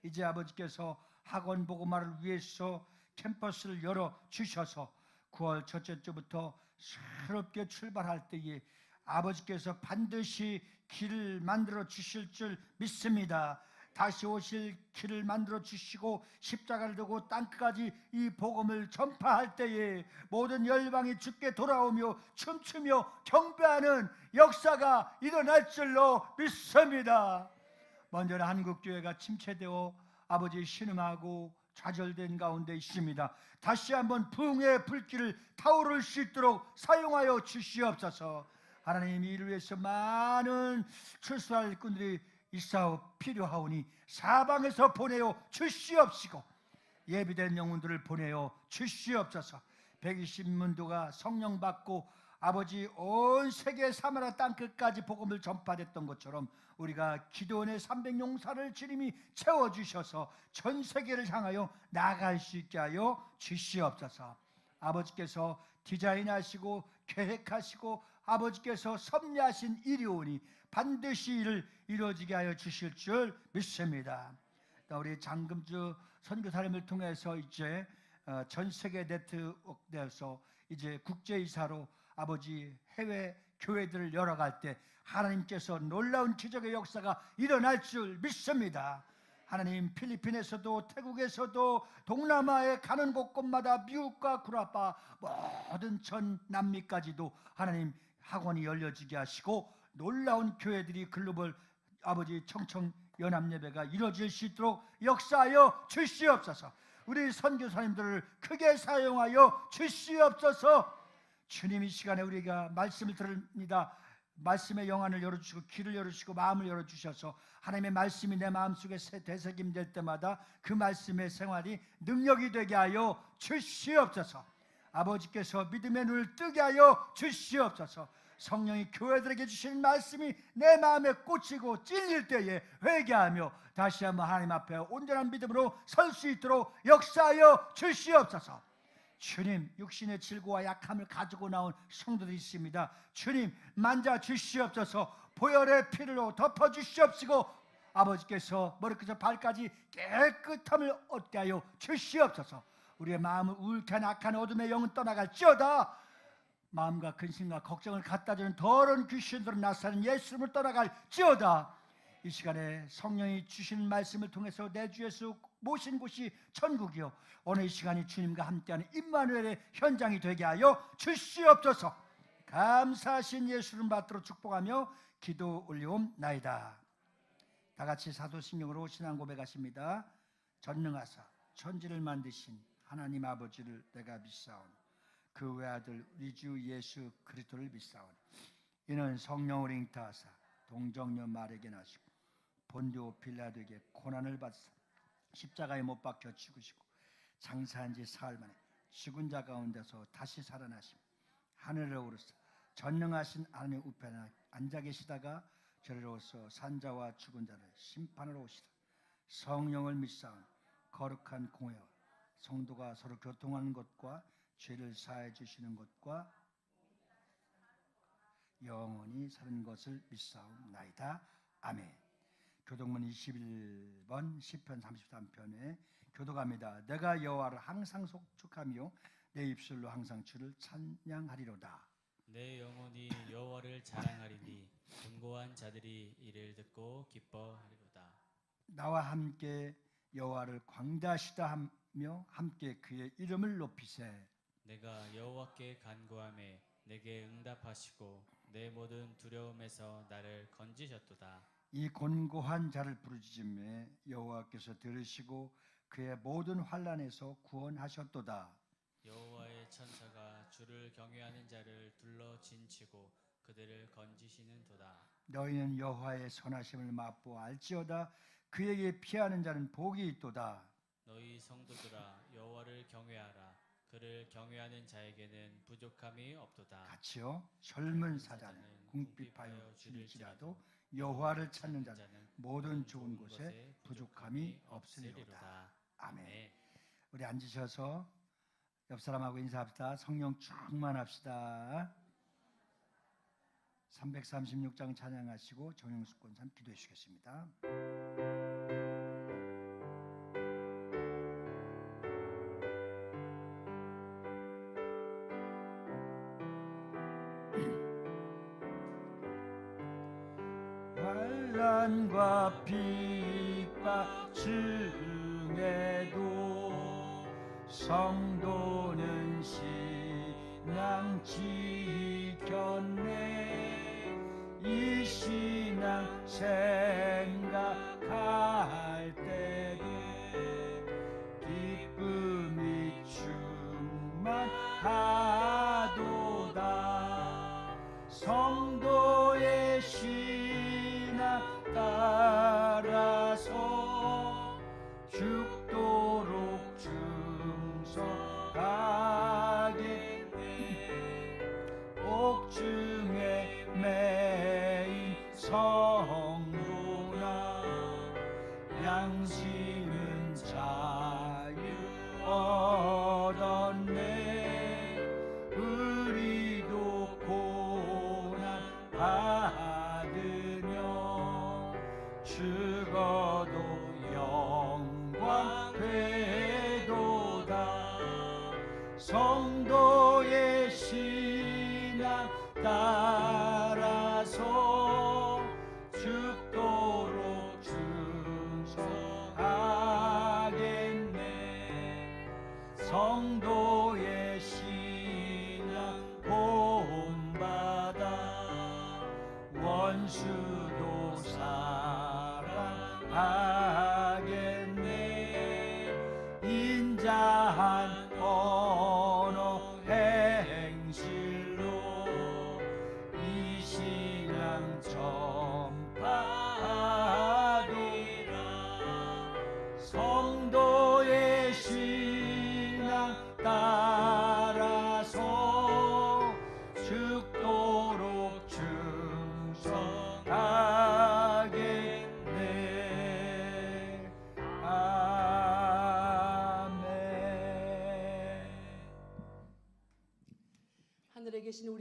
이제 아버지께서 학원 복음화를 위해서 캠퍼스를 열어 주셔서 9월 첫째 주부터 새롭게 출발할 때에 아버지께서 반드시 길을 만들어 주실 줄 믿습니다. 다시 오실 길을 만들어 주시고 십자가를 두고 땅끝까지 이 복음을 전파할 때에 모든 열방이 주께 돌아오며 춤추며 경배하는 역사가 일어날 줄로 믿습니다. 먼저는 한국교회가 침체되어 아버지 신음하고 좌절된 가운데 있습니다. 다시 한번 부흥의 불길을 타오를 수 있도록 사용하여 주시옵소서. 하나님, 이를 위해서 많은 출소할 일꾼들이 있사오 필요하오니 사방에서 보내어 주시옵시고 예비된 영혼들을 보내어 주시옵소서. 120문도가 성령 받고 아버지 온 세계 사마라 땅끝까지 복음을 전파됐던 것처럼 우리가 기도원의 300용사를 주님이 채워주셔서 전 세계를 향하여 나아갈 수 있게 하여 주시옵소서. 아버지께서 디자인하시고 계획하시고 아버지께서 섭리하신 일이 오니 반드시 이를 이루어지게 하여 주실 줄 믿습니다. 또 우리 장금주 선교사님을 통해서 이제 전 세계 네트워크에서 이제 국제이사로 아버지 해외 교회들을 열어갈 때 하나님께서 놀라운 기적의 역사가 일어날 줄 믿습니다. 하나님, 필리핀에서도 태국에서도 동남아에 가는 곳곳마다 미국과 구라파 모든 전 남미까지도 하나님 학원이 열려지게 하시고 놀라운 교회들이 글로벌 아버지 청청 연합예배가 이루어질 수 있도록 역사하여 주시옵소서. 우리 선교사님들을 크게 사용하여 주시옵소서. 주님, 이 시간에 우리가 말씀을 들읍니다. 말씀의 영안을 열어주시고 귀를 열어주시고 마음을 열어주셔서 하나님의 말씀이 내 마음속에 되새김될 때마다 그 말씀의 생활이 능력이 되게 하여 주시옵소서. 아버지께서 믿음의 눈을 뜨게 하여 주시옵소서. 성령이 교회들에게 주시는 말씀이 내 마음에 꽂히고 찔릴 때에 회개하며 다시 한번 하나님 앞에 온전한 믿음으로 설 수 있도록 역사하여 주시옵소서. 주님, 육신의 질고와 약함을 가지고 나온 성도들이 있습니다. 주님, 만져 주시옵소서. 보혈의 피로 덮어 주시옵시고 아버지께서 머리끝에서 발까지 깨끗함을 얻게 하여 주시옵소서. 우리의 마음을 울게 한 악한 어둠의 영은 떠나갈지어다. 마음과 근심과 걱정을 갖다 주는 더러운 귀신들은 나사는 예수님을 떠나갈지어다. 이 시간에 성령이 주시는 말씀을 통해서 내 주 예수 모신 곳이 천국이요, 오늘 이 시간이 주님과 함께하는 임마누엘의 현장이 되게 하여 주시옵소서. 감사하신 예수를 받들어 축복하며 기도 올리옵나이다. 다 같이 사도신경으로 신앙 고백하십니다. 전능하사 천지를 만드신 하나님 아버지를 내가 믿사오니 그 외아들 우리 주 예수 그리스도를 믿사오니 이는 성령을 잉타하사 동정녀 마리아에게 나시고 본디오 빌라도에게 고난을 받으사 십자가에 못 박혀 죽으시고 장사한 지 사흘 만에 죽은 자 가운데서 다시 살아나시며 하늘에 오르사 전능하신 하나님 우편에 앉아 계시다가 저리로서 산자와 죽은 자를 심판하러 오시다. 성령을 믿사오니 거룩한 공회와 성도가 서로 교통하는 것과 죄를 사해 주시는 것과 영원히 사는 것을 믿사옵나이다. 아멘. 교동문 21번 시편 33편에 교도갑니다. 내가 여호와를 항상 속축하며 내 입술로 항상 주를 찬양하리로다. 내 영혼이 여호와를 자랑하리니 곤고한 자들이 이를 듣고 기뻐하리로다. 나와 함께 여호와를 광대하시다 하며 함께 그의 이름을 높이세. 내가 여호와께 간구하매 내게 응답하시고 내 모든 두려움에서 나를 건지셨도다. 이 곤고한 자를 부르짖음에 여호와께서 들으시고 그의 모든 환난에서 구원하셨도다. 여호와의 천사가 주를 경외하는 자를 둘러 진치고 그들을 건지시는도다. 너희는 여호와의 선하심을 맛보아 알지어다. 그에게 피하는 자는 복이 있도다. 너희 성도들아 여호와를 경외하라. 그를 경외하는 자에게는 부족함이 없도다. 같이요. 젊은 사자는 궁핍하여 줄일지라도 여호와를 찾는 자는 모든 좋은 곳에 부족함이 없으리로다. 아멘. 우리 앉으셔서 옆 사람하고 인사합시다. 성령 충만합시다. 336장 찬양하시고 정영숙 권사님 기도해 주시겠습니다. 환난과 핍박 중에도 성도는 신앙 지켰네. 이 신앙 생각할 때에 기쁨이 충만하도다. 성도의 신앙 따라서 죽도록 충성하게 옥중에 매인 성도나 양심은 자유 얻었네.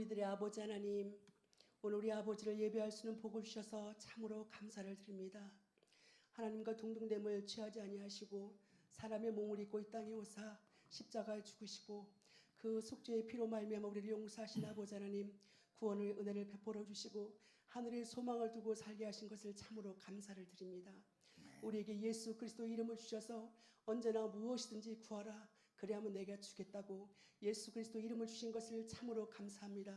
우리들의 아버지 하나님, 오늘 우리 아버지를 예배할 수 있는 복을 주셔서 참으로 감사를 드립니다. 하나님과 동등됨을 취하지 아니하시고 사람의 몸을 입고 이 땅에 오사 십자가에 죽으시고 그 속죄의 피로 말미암아 우리를 용서하신 아버지 하나님, 구원의 은혜를 베풀어 주시고 하늘의 소망을 두고 살게 하신 것을 참으로 감사를 드립니다. 우리에게 예수 그리스도 이름을 주셔서 언제나 무엇이든지 구하라, 그리하면 내가 주겠다고 예수 그리스도 이름을 주신 것을 참으로 감사합니다.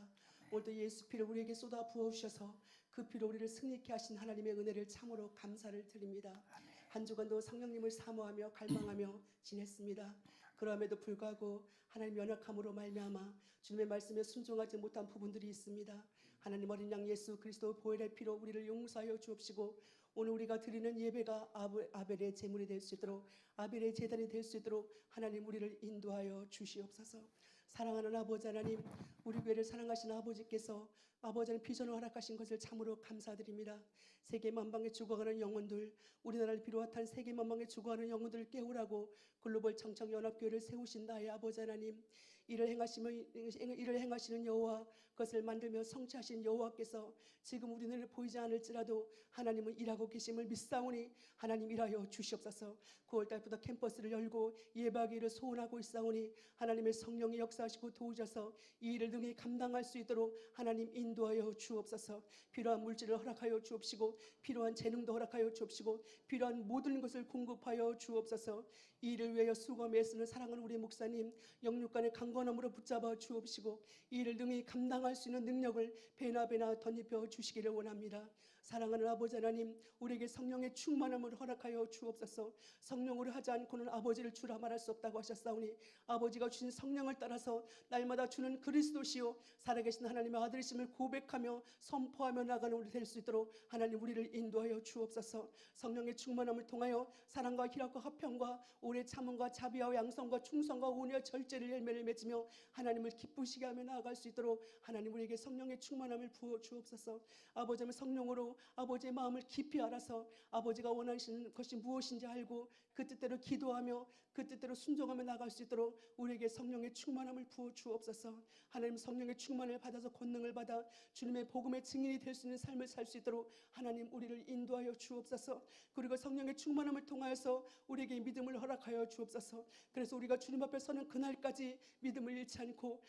오늘도 예수 피를 우리에게 쏟아 부어주셔서 그 피로 우리를 승리케 하신 하나님의 은혜를 참으로 감사를 드립니다. 한 주간도 성령님을 사모하며 갈망하며 지냈습니다. 그럼에도 불구하고 하나님 연약함으로 말미암아 주님의 말씀에 순종하지 못한 부분들이 있습니다. 하나님 어린 양 예수 그리스도 보혈의 피로 우리를 용서하여 주옵시고 오늘 우리가 드리는 예배가 아벨의 제물이 될 수 있도록, 아벨의 제단이 될 수 있도록 하나님 우리를 인도하여 주시옵소서. 사랑하는 아버지 하나님, 우리 교회를 사랑하신 아버지께서 아버지는 비전을 허락하신 것을 참으로 감사드립니다. 세계 만방에 죽어가는 영혼들, 우리나라를 비롯한 세계 만방에 죽어가는 영혼들을 깨우라고 글로벌 청청연합교회를 세우신 나의 아버지 하나님, 이를 행하시는 여호와, 그것을 만들며 성취하신 여호와께서 지금 우리 눈에 보이지 않을지라도 하나님은 일하고 계심을 믿사오니 하나님 일하여 주시옵소서. 9월달부터 캠퍼스를 열고 예배하기를 소원하고 있사오니 하나님의 성령이 역사하시고 도우셔서 이 일을 능히 감당할 수 있도록 하나님 인도하여 주옵소서. 필요한 물질을 허락하여 주옵시고 필요한 재능도 허락하여 주옵시고 필요한 모든 것을 공급하여 주옵소서. 이 일을 위하여 수고하며 애쓰는 사랑하는 우리 목사님 영육간의 강건함으로 붙잡아 주옵시고 이 일을 능히 감당할 수 있는 능력을 배나 덧입혀 주시기를 원합니다. 사랑하는 아버지 하나님, 우리에게 성령의 충만함을 허락하여 주옵소서. 성령으로 하지 않고는 아버지를 주라 말할 수 없다고 하셨사오니 아버지가 주신 성령을 따라서 날마다 주는 그리스도시요 살아계신 하나님의 아들이심을 고백하며 선포하며 나가는 우리 될 수 있도록 하나님 우리를 인도하여 주옵소서. 성령의 충만함을 통하여 사랑과 희락과 화평과 오래 참음과 자비와 양성과 충성과 온유와 절제를 열매를 맺으며 하나님을 기쁘시게 하며 나아갈 수 있도록 하나님 우리에게 성령의 충만함을 부어 주옵소서. 아버지의 성령으로 아버지의 마음을 깊이 알아서 아버지가 원하시는 것이 무엇인지 알고 그 뜻대로 기도하며 그 뜻대로 순종하며 나아갈 수 있도록 우리에게 성령의 충만함을 부어 주옵소서. 하나님 성령의 충만을 받아서 권능을 받아 주님의 복음의 증인이 될 수 있는 삶을 살 수 있도록 하나님 우리를 인도하여 주옵소서. 그리고 성령의 충만함을 통하여서 우리에게 믿음을 허락하여 주옵소서. 그래서 우리가 주님 앞에 서는 그날까지 믿음을 잃지 않고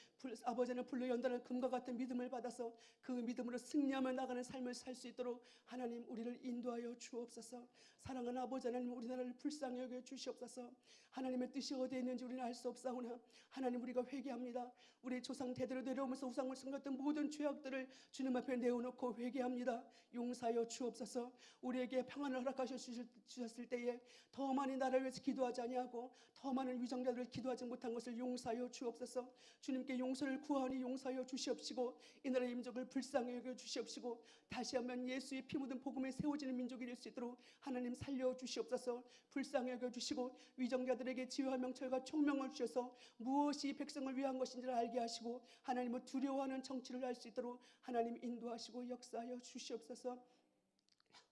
아버지는 불로 연단한 금과 같은 믿음을 받아서 그 믿음으로 승리하며 나가는 삶을 살 수 있도록 하나님 우리를 인도하여 주옵소서. 사랑하는 아버지 하나님, 우리나라를 불쌍히 여겨 주시옵소서. 하나님의 뜻이 어디에 있는지 우리는 알 수 없사오나 하나님 우리가 회개합니다. 우리 조상 대대로 내려오면서 우상을 섬겼던 모든 죄악들을 주님 앞에 내어놓고 회개합니다. 용서하여 주옵소서. 우리에게 평안을 허락하셔 주셨을 때에 더 많이 나라를 위해서 기도하지 아니하고 더 많은 위정자들을 기도하지 못한 것을 용서하여 주옵소서. 주님께 용서를 구하니 용서하여 주시옵시고 이 나라의 민족을 불쌍히 여겨 주시옵시고 다시 한번 예수의 피 묻은 복음에 세워지는 민족이 될 수 있도록 하나님 살려 주시옵소서. 불쌍히 여겨 주시고 위정자들에게 지혜와 명철과 총명을 주셔서 무엇이 백성을 위한 것인지를 알게 하시고 하나님을 두려워하는 정치를 할 수 있도록 하나님 인도하시고 역사하여 주시옵소서.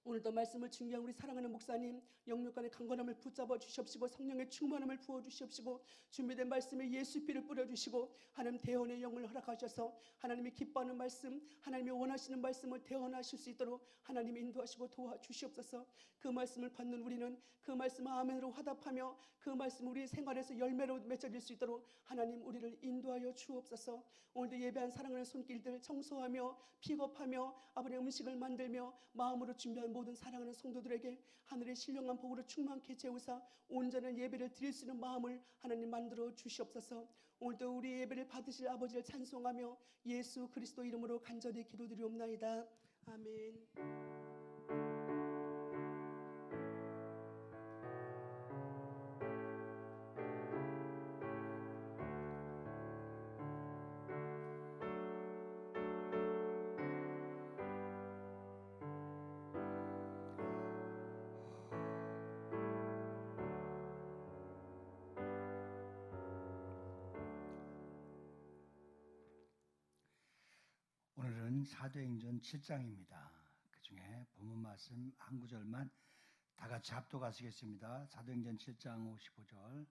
오늘도 말씀을 증거한 우리 사랑하는 목사님 영육간의 강건함을 붙잡아 주시옵시고 성령의 충만함을 부어 주시옵시고 준비된 말씀에 예수 피를 뿌려 주시고 하나님 대언의 영을 허락하셔서 하나님이 기뻐하는 말씀, 하나님이 원하시는 말씀을 대언하실 수 있도록 하나님 인도하시고 도와주시옵소서. 그 말씀을 받는 우리는 그 말씀을 아멘으로 화답하며 그 말씀 우리 생활에서 열매로 맺어질 수 있도록 하나님 우리를 인도하여 주옵소서. 오늘도 예배한 사랑하는 손길들 청소하며 픽업하며 아버지의 음식을 만들며 마음으로 준비한 모든 사랑하는 성도들에게 하늘의 신령한 복으로 충만케 채우사 온전한 예배를 드릴 수 있는 마음을 하나님 만들어 주시옵소서. 오늘도 우리 예배를 받으실 아버지를 찬송하며 예수 그리스도 이름으로 간절히 기도드리옵나이다. 아멘. 오늘은 사도행전 7장입니다. 그 중에 본문 말씀 한 구절만 다 같이 합독하시겠습니다. 사도행전 7장 55절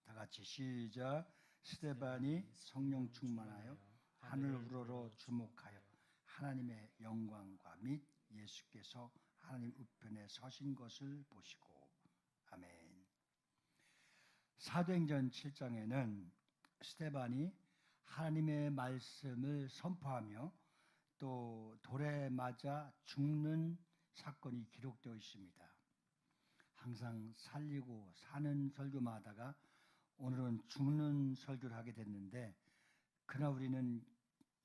다 같이 시작. 스데반이 성령 충만하여 하늘 우러러 주목하여 하나님의 영광과 및 예수께서 하나님 우편에 서신 것을 보시고. 아멘. 사도행전 7장에는 스데반이 하나님의 말씀을 선포하며 또 돌에 맞아 죽는 사건이 기록되어 있습니다. 항상 살리고 사는 설교만 하다가 오늘은 죽는 설교를 하게 됐는데, 그러나 우리는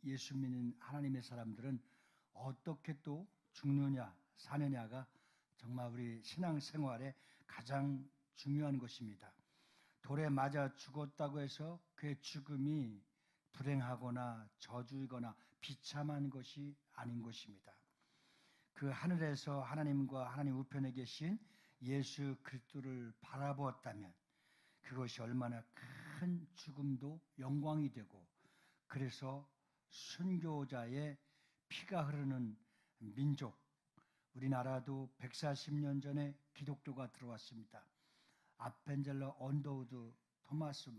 예수 믿는 하나님의 사람들은 어떻게 또 죽느냐 사느냐가 정말 우리 신앙생활에 가장 중요한 것입니다. 돌에 맞아 죽었다고 해서 그의 죽음이 불행하거나 저주이거나 비참한 것이 아닌 것입니다. 그 하늘에서 하나님과 하나님 우편에 계신 예수 그리스도를 바라보았다면 그것이 얼마나 큰 죽음도 영광이 되고, 그래서 순교자의 피가 흐르는 민족, 우리나라도 140년 전에 기독교가 들어왔습니다. 아펜젤러 언더우드 토마스,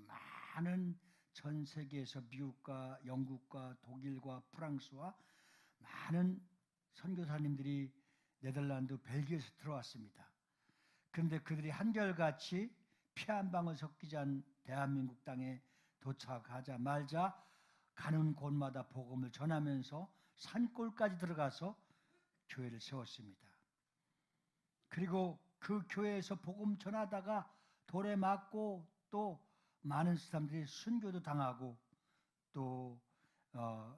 많은 전 세계에서 미국과 영국과 독일과 프랑스와 많은 선교사님들이 네덜란드, 벨기에에서 들어왔습니다. 그런데 그들이 한결같이 피 한 방울 섞이지 않은 대한민국 땅에 도착하자마자 가는 곳마다 복음을 전하면서 산골까지 들어가서 교회를 세웠습니다. 그리고 그 교회에서 복음 전하다가 돌에 맞고 또 많은 사람들이 순교도 당하고 또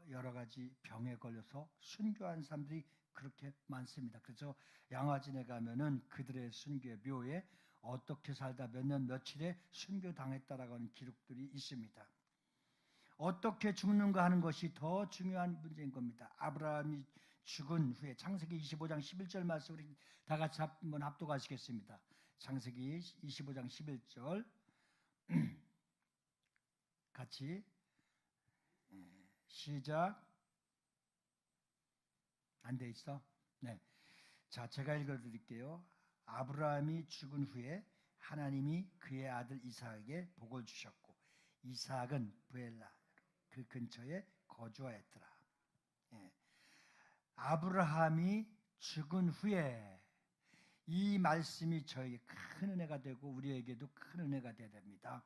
여러 가지 병에 걸려서 순교한 사람들이 그렇게 많습니다. 그래서 양화진에 가면은 그들의 순교의 묘에 어떻게 살다 몇 년 며칠에 순교당했다라고 하는 기록들이 있습니다. 어떻게 죽는가 하는 것이 더 중요한 문제인 겁니다. 아브라함이 죽은 후에 창세기 25장 11절 말씀 우리 다 같이 한번 합독하시겠습니다. 창세기 25장 11절 같이 시작. 안 돼 있어? 네. 자, 제가 읽어드릴게요. 아브라함이 죽은 후에 하나님이 그의 아들 이삭에게 복을 주셨고 이삭은 부엘라 그 근처에 거주하였더라. 예. 아브라함이 죽은 후에, 이 말씀이 저에게 큰 은혜가 되고 우리에게도 큰 은혜가 되어야 됩니다.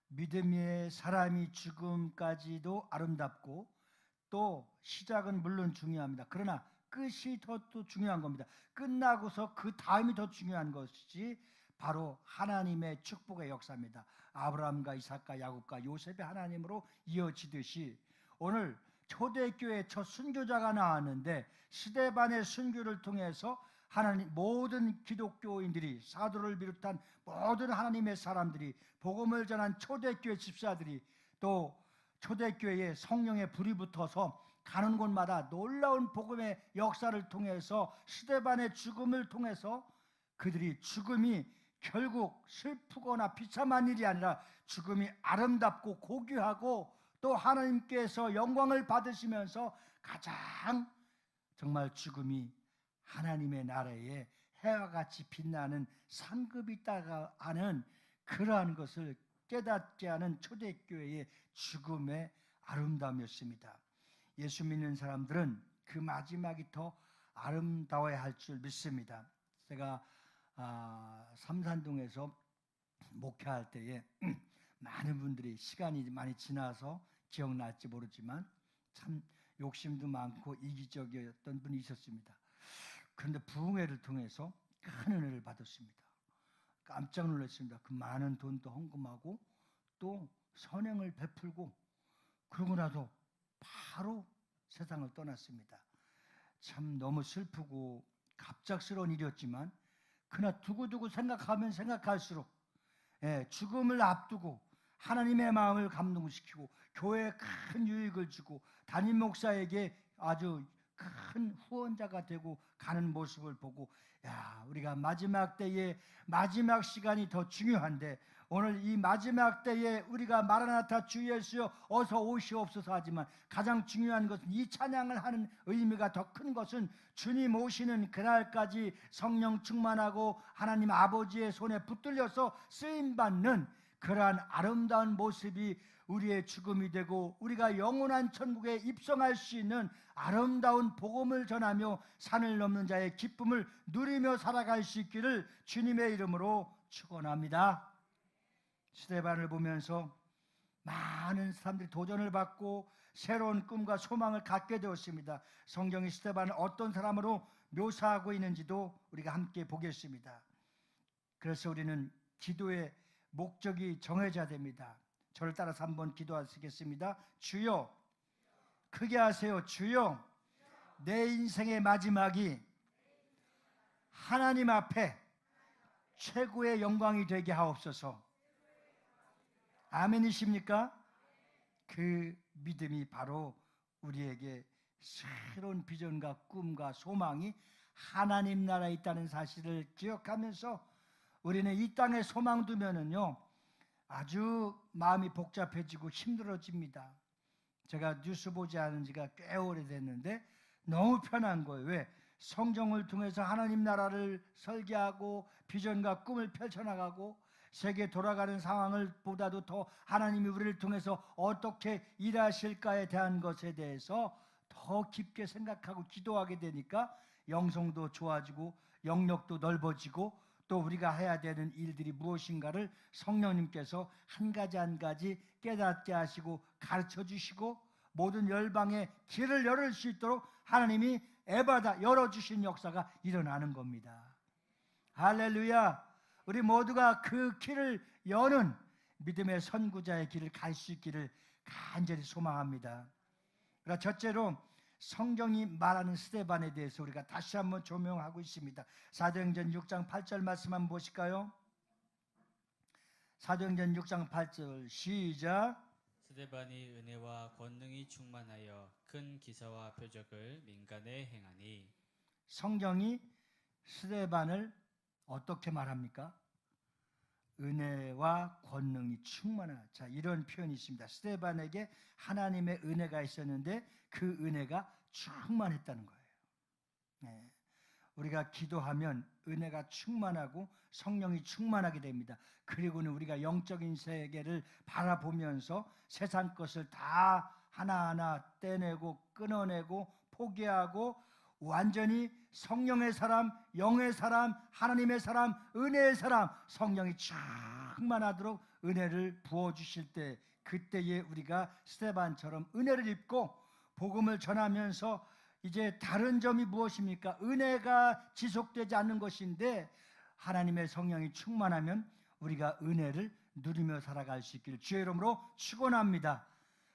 믿음의 사람이 죽음까지도 아름답고 또 시작은 물론 중요합니다. 그러나 끝이 더 또 중요한 겁니다. 끝나고서 그 다음이 더 중요한 것이 바로 하나님의 축복의 역사입니다. 아브라함과 이삭과 야곱과 요셉의 하나님으로 이어지듯이 오늘 초대교회 첫 순교자가 나왔는데 스데반의 순교를 통해서 하나님 모든 기독교인들이, 사도를 비롯한 모든 하나님의 사람들이, 복음을 전한 초대교회 집사들이, 또 초대교회에 성령의 불이 붙어서 가는 곳마다 놀라운 복음의 역사를 통해서 스데반의 죽음을 통해서 그들이 죽음이 결국 슬프거나 비참한 일이 아니라 죽음이 아름답고 고귀하고 또 하나님께서 영광을 받으시면서 가장 정말 죽음이 하나님의 나라에 해와 같이 빛나는 상급이 있다가 하는 그러한 것을 깨닫게 하는 초대교회의 죽음의 아름다움이었습니다. 예수 믿는 사람들은 그 마지막이 더 아름다워야 할 줄 믿습니다. 제가 삼산동에서 목회할 때에 많은 분들이 시간이 많이 지나서 기억날지 모르지만 참 욕심도 많고 이기적이었던 분이 있었습니다. 그런데 부흥회를 통해서 큰 은혜를 받았습니다. 깜짝 놀랐습니다. 그 많은 돈도 헌금하고 또 선행을 베풀고 그러고 나서 바로 세상을 떠났습니다. 참 너무 슬프고 갑작스러운 일이었지만 그러나 두고두고 생각하면 생각할수록 죽음을 앞두고 하나님의 마음을 감동시키고 교회에 큰 유익을 주고 담임 목사에게 아주 큰 후원자가 되고 가는 모습을 보고, 야, 우리가 마지막 때에 마지막 시간이 더 중요한데 오늘 이 마지막 때에 우리가 마라나타 주 예수여 어서 오시옵소서 하지만 가장 중요한 것은 이 찬양을 하는 의미가 더 큰 것은 주님 오시는 그날까지 성령 충만하고 하나님 아버지의 손에 붙들려서 쓰임받는 그러한 아름다운 모습이 우리의 죽음이 되고 우리가 영원한 천국에 입성할 수 있는 아름다운 복음을 전하며 산을 넘는 자의 기쁨을 누리며 살아갈 수 있기를 주님의 이름으로 축원합니다. 스데반을 보면서 많은 사람들이 도전을 받고 새로운 꿈과 소망을 갖게 되었습니다. 성경이 스데반을 어떤 사람으로 묘사하고 있는지도 우리가 함께 보겠습니다. 그래서 우리는 기도의 목적이 정해져야 됩니다. 저를 따라서 한번 기도하시겠습니다. 주여, 크게 하세요. 주여, 내 인생의 마지막이 하나님 앞에 최고의 영광이 되게 하옵소서. 아멘이십니까? 그 믿음이 바로 우리에게 새로운 비전과 꿈과 소망이 하나님 나라에 있다는 사실을 기억하면서 우리는 이 땅에 소망 두면은요 아주 마음이 복잡해지고 힘들어집니다. 제가 뉴스 보지 않은 지가 꽤 오래됐는데 너무 편한 거예요. 왜? 성경을 통해서 하나님 나라를 설계하고 비전과 꿈을 펼쳐나가고 세계 돌아가는 상황을 보다도 더 하나님이 우리를 통해서 어떻게 일하실까에 대한 것에 대해서 더 깊게 생각하고 기도하게 되니까 영성도 좋아지고 영역도 넓어지고 또 우리가 해야 되는 일들이 무엇인가를 성령님께서 한 가지 한 가지 깨닫게 하시고 가르쳐 주시고 모든 열방의 길을 열을 수 있도록 하나님이 에바다 열어주신 역사가 일어나는 겁니다. 할렐루야. 우리 모두가 그 길을 여는 믿음의 선구자의 길을 갈 수 있기를 간절히 소망합니다. 그러나 첫째로 성경이 말하는 스데반에 대해서 우리가 다시 한번 조명하고 있습니다. 사도행전 6장 8절 말씀 한번 보실까요? 사도행전 6장 8절 시작. 스데반이 은혜와 권능이 충만하여 큰 기사와 표적을 민간에 행하니. 성경이 스데반을 어떻게 말합니까? 은혜와 권능이 충만하다. 자, 이런 표현이 있습니다. 스데반에게 하나님의 은혜가 있었는데 그 은혜가 충만했다는 거예요. 네. 우리가 기도하면 은혜가 충만하고 성령이 충만하게 됩니다. 그리고는 우리가 영적인 세계를 바라보면서 세상 것을 다 하나하나 떼내고 끊어내고 포기하고 완전히 성령의 사람, 영의 사람, 하나님의 사람, 은혜의 사람, 성령이 충만하도록 은혜를 부어주실 때 그때에 우리가 스데반처럼 은혜를 입고 복음을 전하면서 이제 다른 점이 무엇입니까? 은혜가 지속되지 않는 것인데 하나님의 성령이 충만하면 우리가 은혜를 누리며 살아갈 수 있기를 주의 이름으로 축원합니다.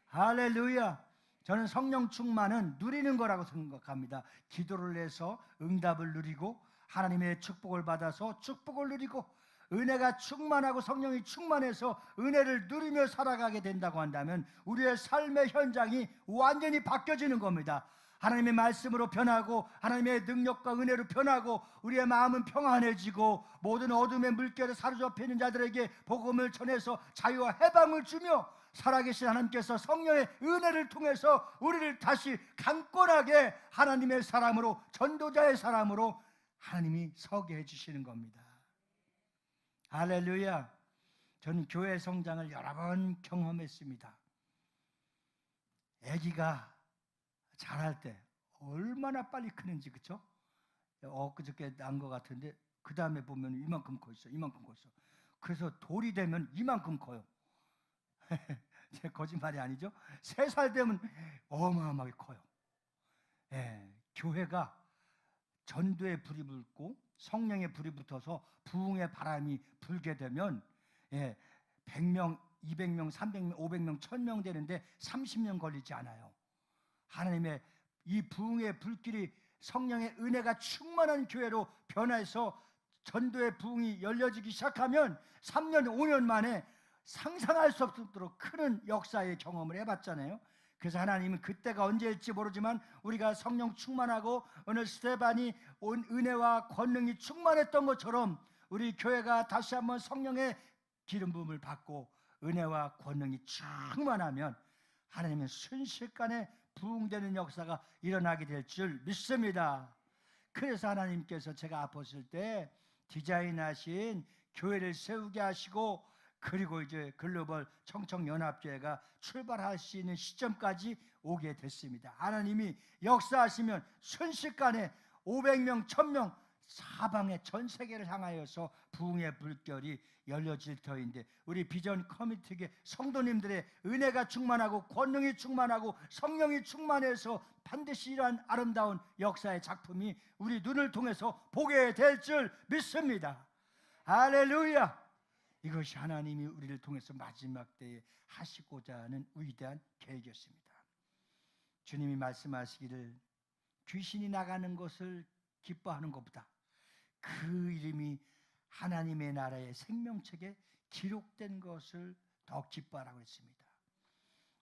할렐루야. 저는 성령 충만은 누리는 거라고 생각합니다. 기도를 해서 응답을 누리고 하나님의 축복을 받아서 축복을 누리고 은혜가 충만하고 성령이 충만해서 은혜를 누리며 살아가게 된다고 한다면 우리의 삶의 현장이 완전히 바뀌어지는 겁니다. 하나님의 말씀으로 변하고 하나님의 능력과 은혜로 변하고 우리의 마음은 평안해지고 모든 어둠의 물결에 사로잡혀 있는 자들에게 복음을 전해서 자유와 해방을 주며 살아계신 하나님께서 성령의 은혜를 통해서 우리를 다시 강권하게 하나님의 사람으로 전도자의 사람으로 하나님이 서게 해주시는 겁니다. 할렐루야. 저는 교회 성장을 여러 번 경험했습니다. 아기가 자랄 때 얼마나 빨리 크는지, 그렇죠? 엊그저께 난 것 같은데 그 다음에 보면 이만큼 커 있어, 이만큼 커 있어. 그래서 돌이 되면 이만큼 커요. 제 거짓말이 아니죠? 3살 되면 어마어마하게 커요. 예, 교회가 전도의 불이 붙고 성령의 불이 붙어서 부흥의 바람이 불게 되면 100명, 200명, 300명, 500명, 1000명 되는데 30년 걸리지 않아요. 하나님의 이 부흥의 불길이 성령의 은혜가 충만한 교회로 변해서 전도의 부흥이 열려지기 시작하면 3년, 5년 만에 상상할 수 없도록 큰 역사의 경험을 해봤잖아요. 그래서 하나님은 그때가 언제일지 모르지만 우리가 성령 충만하고 오늘 스데반이 온 은혜와 권능이 충만했던 것처럼 우리 교회가 다시 한번 성령의 기름 부음을 받고 은혜와 권능이 충만하면 하나님은 순식간에 부흥되는 역사가 일어나게 될 줄 믿습니다. 그래서 하나님께서 제가 아팠을 때 디자인하신 교회를 세우게 하시고 그리고 이제 글로벌 청청연합교회가 출발할 수 있는 시점까지 오게 됐습니다. 하나님이 역사하시면 순식간에 500명, 1000명 사방에 전 세계를 향하여서 부흥의 불결이 열려질 터인데, 우리 비전 커뮤니티의 성도님들의 은혜가 충만하고 권능이 충만하고 성령이 충만해서 반드시 이러한 아름다운 역사의 작품이 우리 눈을 통해서 보게 될 줄 믿습니다. 할렐루야! 이것이 하나님이 우리를 통해서 마지막 때에 하시고자 하는 위대한 계획이었습니다. 주님이 말씀하시기를 귀신이 나가는 것을 기뻐하는 것보다 그 이름이 하나님의 나라의 생명책에 기록된 것을 더 기뻐하라고 했습니다.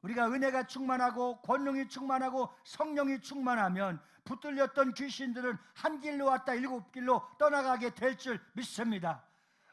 우리가 은혜가 충만하고 권능이 충만하고 성령이 충만하면 붙들렸던 귀신들은 한 길로 왔다 7길로 떠나가게 될 줄 믿습니다.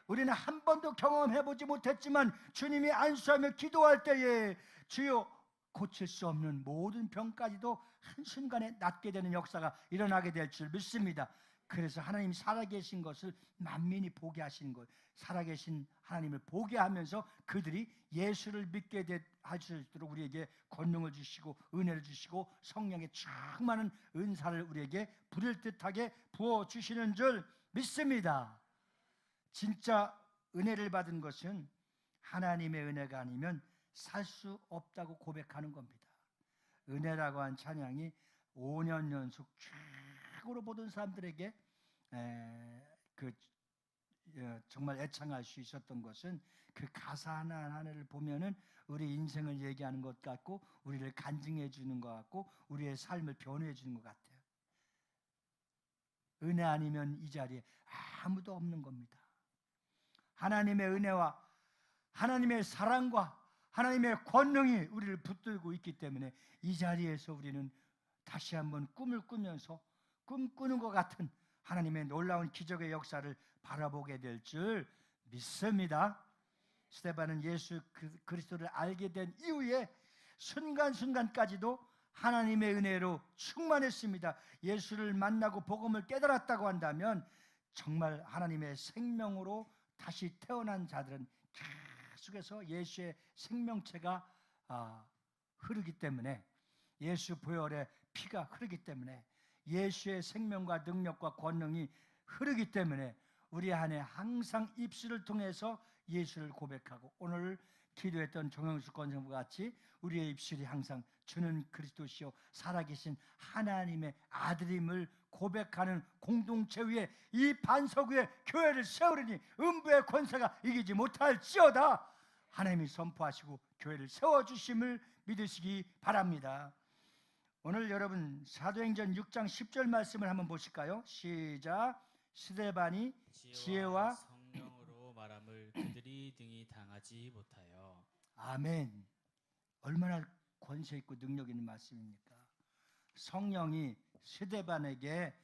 우리는 한 번도 경험해보지 못했지만 주님이 안수하며 기도할 때에 주여 고칠 수 없는 모든 병까지도 한순간에 낫게 되는 역사가 일어나게 될 줄 믿습니다. 그래서 하나님이 살아계신 것을 만민이 보게 하시는 것, 살아계신 하나님을 보게 하면서 그들이 예수를 믿게 할 수 있도록 우리에게 권능을 주시고 은혜를 주시고 성령의 충만한 은사를 우리에게 부릴 듯하게 부어주시는 줄 믿습니다. 진짜 은혜를 받은 것은 하나님의 은혜가 아니면 살 수 없다고 고백하는 겁니다. 은혜라고 한 찬양이 5년 연속 최고로 보던 사람들에게 정말 애창할 수 있었던 것은 그 가사 하나하나를 보면은 우리 인생을 얘기하는 것 같고 우리를 간증해 주는 것 같고 우리의 삶을 변호해 주는 것 같아요. 은혜 아니면 이 자리에 아무도 없는 겁니다. 하나님의 은혜와 하나님의 사랑과 하나님의 권능이 우리를 붙들고 있기 때문에 이 자리에서 우리는 다시 한번 꿈을 꾸면서 꿈꾸는 것 같은 하나님의 놀라운 기적의 역사를 바라보게 될 줄 믿습니다. 스데반은 예수 그리스도를 알게 된 이후에 순간순간까지도 하나님의 은혜로 충만했습니다. 예수를 만나고 복음을 깨달았다고 한다면 정말 하나님의 생명으로 다시 태어난 자들은 계속해서 예수의 생명체가 흐르기 때문에, 예수 보혈의 피가 흐르기 때문에, 예수의 생명과 능력과 권능이 흐르기 때문에 우리 안에 항상 입술을 통해서 예수를 고백하고, 오늘 기도했던 정영수 권사님과 같이 우리의 입술이 항상 주는 그리스도시요 살아계신 하나님의 아들임을 고백하는 공동체 위에, 이 반석 위에 교회를 세우리니 음부의 권세가 이기지 못할지어다 하나님이 선포하시고 교회를 세워주심을 믿으시기 바랍니다. 오늘 여러분 사도행전 6장 10절 말씀을 한번 보실까요? 시작. 스데반이 지혜와 성령으로 말함을 그들이 등이 당하지 못하여. 아멘. 얼마나 권세 있고 능력 있는 말씀입니까? 성령이 스데반에게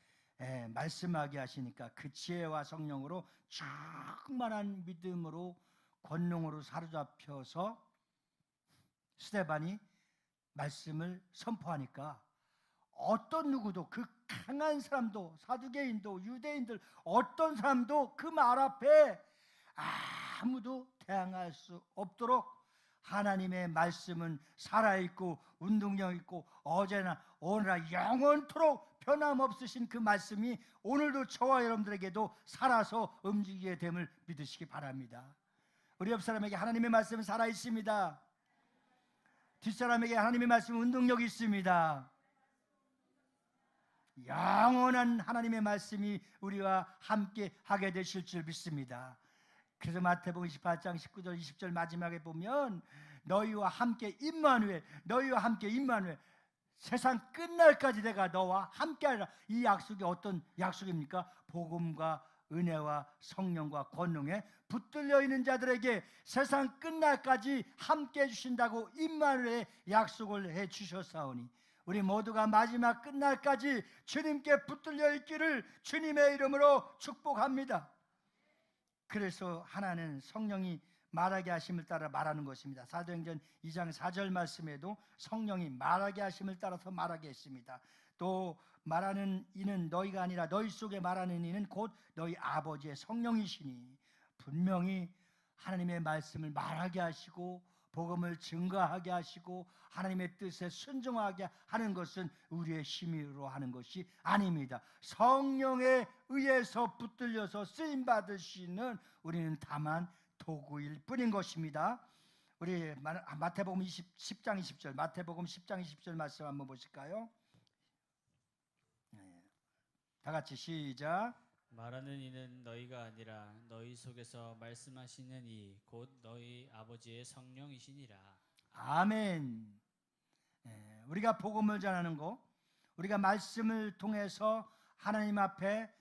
말씀하게 하시니까 그 지혜와 성령으로 충만한 믿음으로 권능으로 사로잡혀서 스데반이 말씀을 선포하니까 어떤 누구도, 그 강한 사람도, 사두개인도 유대인들 어떤 사람도 그 말 앞에 아무도 대항할 수 없도록 하나님의 말씀은 살아있고 운동력 있고 어제나 오늘나 영원토록 변함없으신 그 말씀이 오늘도 저와 여러분들에게도 살아서 움직이게 됨을 믿으시기 바랍니다. 우리 옆 사람에게 하나님의 말씀은 살아있습니다. 뒷사람에게 하나님의 말씀은 운동력이 있습니다. 영원한 하나님의 말씀이 우리와 함께 하게 되실 줄 믿습니다. 그래서 마태복음 28장 19절 20절 마지막에 보면 너희와 함께 임마누엘, 너희와 함께 임마누엘, 세상 끝날까지 내가 너와 함께하리라. 이 약속이 어떤 약속입니까? 복음과 은혜와 성령과 권능에 붙들려 있는 자들에게 세상 끝날까지 함께 해주신다고 임마누엘의 약속을 해주셨사오니 우리 모두가 마지막 끝날까지 주님께 붙들려 있기를 주님의 이름으로 축복합니다. 그래서 하나는 성령이 말하게 하심을 따라 말하는 것입니다. 사도행전 2장 4절 말씀에도 성령이 말하게 하심을 따라서 말하게 했습니다. 또 말하는 이는 너희가 아니라 너희 속에 말하는 이는 곧 너희 아버지의 성령이시니, 분명히 하나님의 말씀을 말하게 하시고 복음을 증거하게 하시고 하나님의 뜻에 순종하게 하는 것은 우리의 힘으로 하는 것이 아닙니다. 성령에 의해서 붙들려서 쓰임 받으시는 우리는 다만 도구일 뿐인 것입니다. 우리 마태복음 10장 20절, 마태복음 10장 20절 말씀 한번 보실까요? 다 같이 시작. 말하는 이는 너희가 아니라 너희 속에서 말씀하시는 이 곧 너희 아버지의 성령이시니라. 아멘. 우리가 복음을 전하는 것, 우리가 말씀을 통해서 하나님 앞에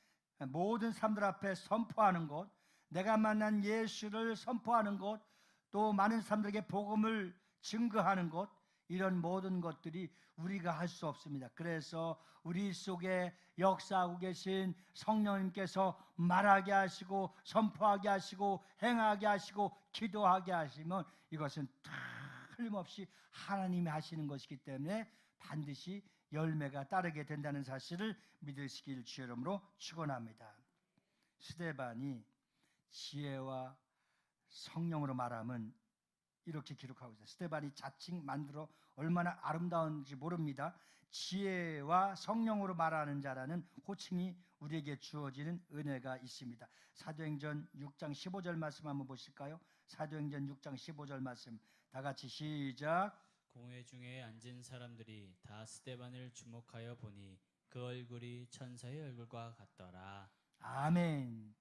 모든 사람들 앞에 선포하는 것, 내가 만난 예수를 선포하는 것, 또 많은 사람들에게 복음을 증거하는 것, 이런 모든 것들이 우리가 할 수 없습니다. 그래서 우리 속에 역사하고 계신 성령님께서 말하게 하시고 선포하게 하시고 행하게 하시고 기도하게 하시면 이것은 틀림없이 하나님이 하시는 것이기 때문에 반드시 열매가 따르게 된다는 사실을 믿으시길 주의 이름으로 축원합니다. 스데반이 지혜와 성령으로 말하면 이렇게 기록하고 있어요. 스데반이 자칭 만들어 얼마나 아름다운지 모릅니다. 지혜와 성령으로 말하는 자라는 호칭이 우리에게 주어지는 은혜가 있습니다. 사도행전 6장 15절 말씀 한번 보실까요? 사도행전 6장 15절 말씀 다 같이 시작. 공회 중에 앉은 사람들이 다 스데반을 주목하여 보니 그 얼굴이 천사의 얼굴과 같더라. 아멘.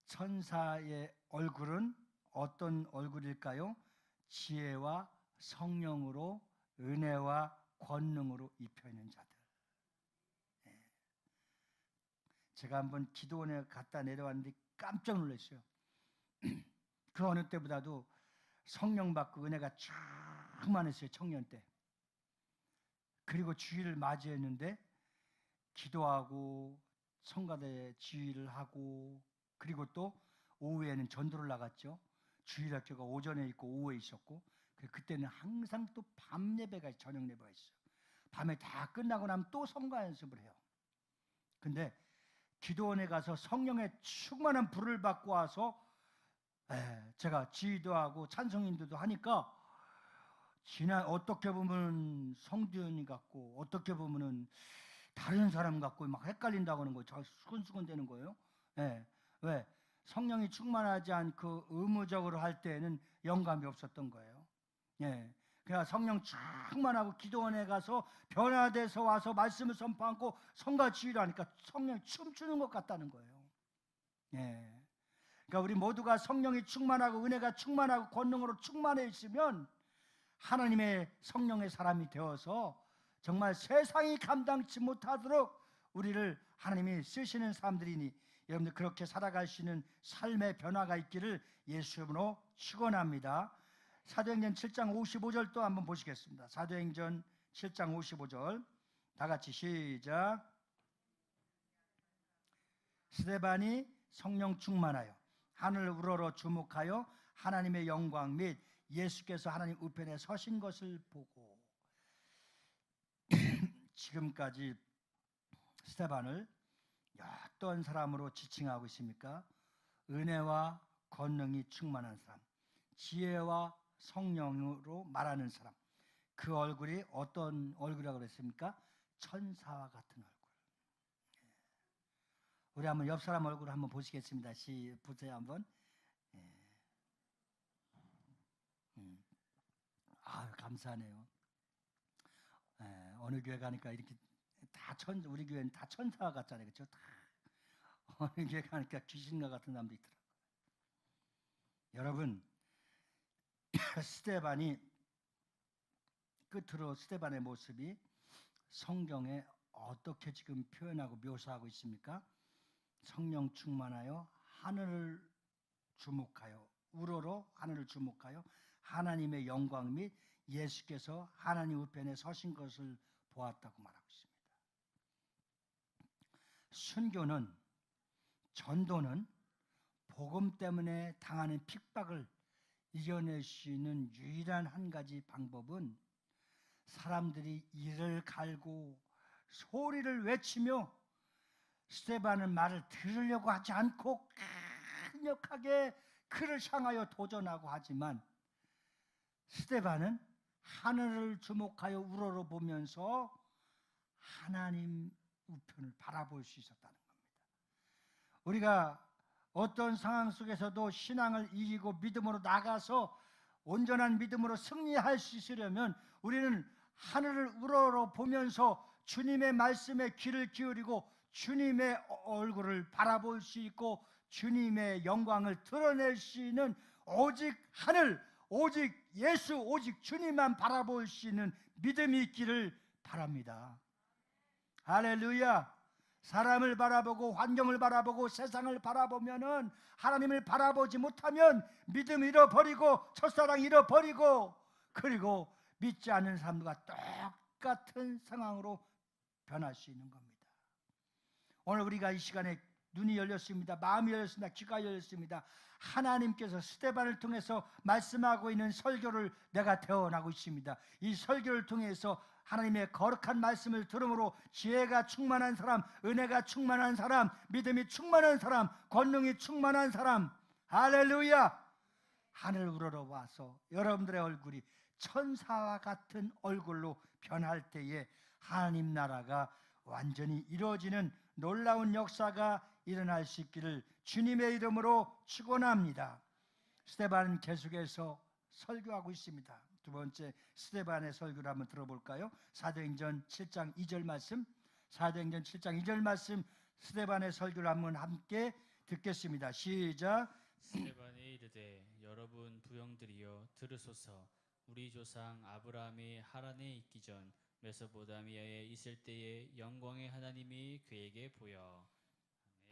천사의 얼굴은 어떤 얼굴일까요? 지혜와 성령으로 은혜와 권능으로 입혀있는 자들. 제가 한번 기도원에 갔다 내려왔는데 깜짝 놀랐어요. 그 어느 때보다도 성령 받고 은혜가 충만했어요. 청년 때. 그리고 주일을 맞이했는데 기도하고 성가대 지휘를 하고 그리고 또 오후에는 전도를 나갔죠. 주일학교가 오전에 있고 오후에 있었고 그때는 항상 또 밤 예배가 저녁 예배가 있어요. 밤에 다 끝나고 나면 또 성가 연습을 해요. 근데 기도원에 가서 성령의 충만한 불을 받고 와서 제가 지휘도 하고 찬송인도도 하니까 어떻게 보면 성도연이 같고 어떻게 보면은 다른 사람 같고 막 헷갈린다고 하는 거예요. 저 수근수근 되는 거예요. 왜? 성령이 충만하지 않고 의무적으로 할 때는 영감이 없었던 거예요. 그냥 성령 충만하고 기도원에 가서 변화돼서 와서 말씀을 선포하고 성가 지휘를 하니까 성령이 춤추는 것 같다는 거예요. 그러니까 우리 모두가 성령이 충만하고 은혜가 충만하고 권능으로 충만해 있으면 하나님의 성령의 사람이 되어서 정말 세상이 감당치 못하도록 우리를 하나님이 쓰시는 사람들이니 여러분들 그렇게 살아가시는 삶의 변화가 있기를 예수 이름으로 축원합니다. 사도행전 7장 55절 또 한번 보시겠습니다. 사도행전 7장 55절 다 같이 시작. 스데반이 성령 충만하여 하늘 우러러 주목하여 하나님의 영광 및 예수께서 하나님 우편에 서신 것을 보고 지금까지 스데반을 어떤 사람으로 지칭하고 있습니까? 은혜와 권능이 충만한 사람, 지혜와 성령으로 말하는 사람. 그 얼굴이 어떤 얼굴이라고 그랬습니까? 천사와 같은 얼굴. 우리 한번 옆 사람 얼굴 한번 보시겠습니다. 보세요 한번. 감사하네요. 어느 교회 가니까 이렇게 다 우리 교회는 다 천사 같잖아요, 그렇죠? 다 어느 교회 가니까 귀신과 같은 사람도 있더라고요. 여러분, 스데반이 끝으로 스데반의 모습이 성경에 어떻게 지금 표현하고 묘사하고 있습니까? 성령 충만하여 하늘을 주목하여 우러러 하늘을 주목하여 하나님의 영광 및 예수께서 하나님 우편에 서신 것을 보았다고 말하고 있습니다. 순교는 전도는 복음 때문에 당하는 핍박을 이겨낼 수 있는 유일한 한 가지 방법은 사람들이 이를 갈고 소리를 외치며 스데반의 말을 들으려고 하지 않고 강력하게 그를 향하여 도전하고 하지만 스데반은 하늘을 주목하여 우러러 보면서 하나님 우편을 바라볼 수 있었다는 겁니다. 우리가 어떤 상황 속에서도 신앙을 이기고 믿음으로 나가서 온전한 믿음으로 승리할 수 있으려면 우리는 하늘을 우러러 보면서 주님의 말씀에 귀를 기울이고 주님의 얼굴을 바라볼 수 있고 주님의 영광을 드러낼 수 있는 오직 하늘, 오직 예수, 오직 주님만 바라볼 수 있는 믿음이 있기를 바랍니다. 할렐루야. 사람을 바라보고 환경을 바라보고 세상을 바라보면은 하나님을 바라보지 못하면 믿음 잃어버리고 첫사랑 잃어버리고 그리고 믿지 않는 사람과 똑같은 상황으로 변할 수 있는 겁니다. 오늘 우리가 이 시간에 눈이 열렸습니다. 마음이 열렸습니다. 귀가 열렸습니다. 하나님께서 스데반을 통해서 말씀하고 있는 설교를 내가 대언하고 있습니다. 이 설교를 통해서 하나님의 거룩한 말씀을 들음으로 지혜가 충만한 사람, 은혜가 충만한 사람, 믿음이 충만한 사람, 권능이 충만한 사람, 할렐루야! 하늘 우러러 와서 여러분들의 얼굴이 천사와 같은 얼굴로 변할 때에 하나님 나라가 완전히 이루어지는 놀라운 역사가 일어날 수 있기를 주님의 이름으로 축원합니다. 스데반은 계속해서 설교하고 있습니다. 두 번째 스데반의 설교를 한번 들어볼까요? 사도행전 7장 2절 말씀, 사도행전 7장 2절 말씀 스데반의 설교를 한번 함께 듣겠습니다. 시작. 스데반이 이르되 여러분 부형들이여 들으소서. 우리 조상 아브라함이 하란에 있기 전 메소포타미아에 있을 때에 영광의 하나님이 그에게 보여.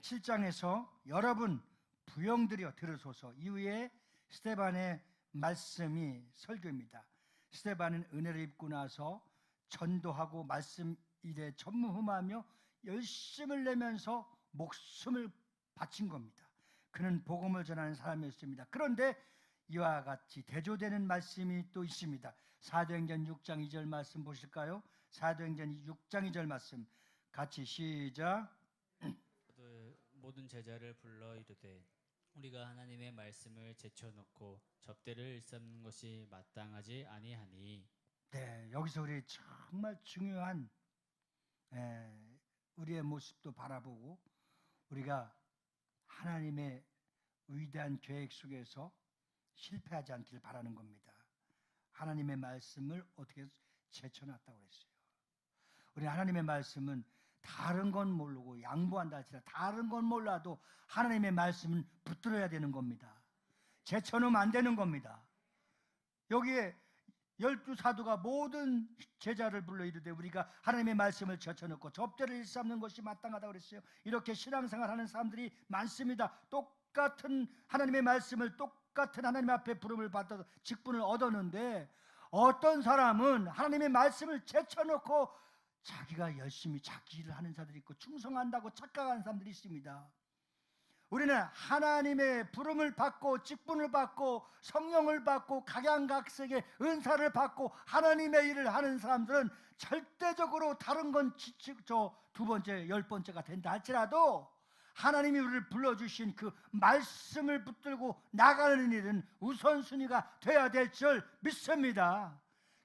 7장에서 여러분 부형들이여 들으소서 이후에 스데반의 말씀이 설교입니다. 스데반은 은혜를 입고 나서 전도하고 말씀 일에 전무후무하며 열심을 내면서 목숨을 바친 겁니다. 그는 복음을 전하는 사람이었습니다. 그런데 이와 같이 대조되는 말씀이 또 있습니다. 사도행전 6장 2절 말씀 보실까요? 사도행전 6장 2절 말씀 같이 시작. 모든 제자를 불러 이르되 우리가 하나님의 말씀을 제쳐놓고 접대를 일삼는 것이 마땅하지 아니하니. 네, 여기서 우리 정말 중요한 우리의 모습도 바라보고 우리가 하나님의 위대한 계획 속에서 실패하지 않기를 바라는 겁니다. 하나님의 말씀을 어떻게 제쳐놨다고 했어요. 우리 하나님의 말씀은 다른 건 모르고 양보한다 할지라도 다른 건 몰라도 하나님의 말씀은 붙들어야 되는 겁니다. 제쳐놓으면 안 되는 겁니다. 여기에 12사도가 모든 제자를 불러 이르되 우리가 하나님의 말씀을 제쳐놓고 접대를 일삼는 것이 마땅하다고 그랬어요. 이렇게 신앙생활하는 사람들이 많습니다. 똑같은 하나님의 말씀을 똑같은 하나님 앞에 부름을 받아서 직분을 얻었는데 어떤 사람은 하나님의 말씀을 제쳐놓고 자기가 열심히 자기 일을 하는 사람들이 있고 충성한다고 착각하는 사람들이 있습니다. 우리는 하나님의 부름을 받고 직분을 받고 성령을 받고 각양각색의 은사를 받고 하나님의 일을 하는 사람들은 절대적으로 다른 건 두 번째, 10번째가 된다 할지라도 하나님이 우리를 불러주신 그 말씀을 붙들고 나가는 일은 우선순위가 돼야 될 줄 믿습니다.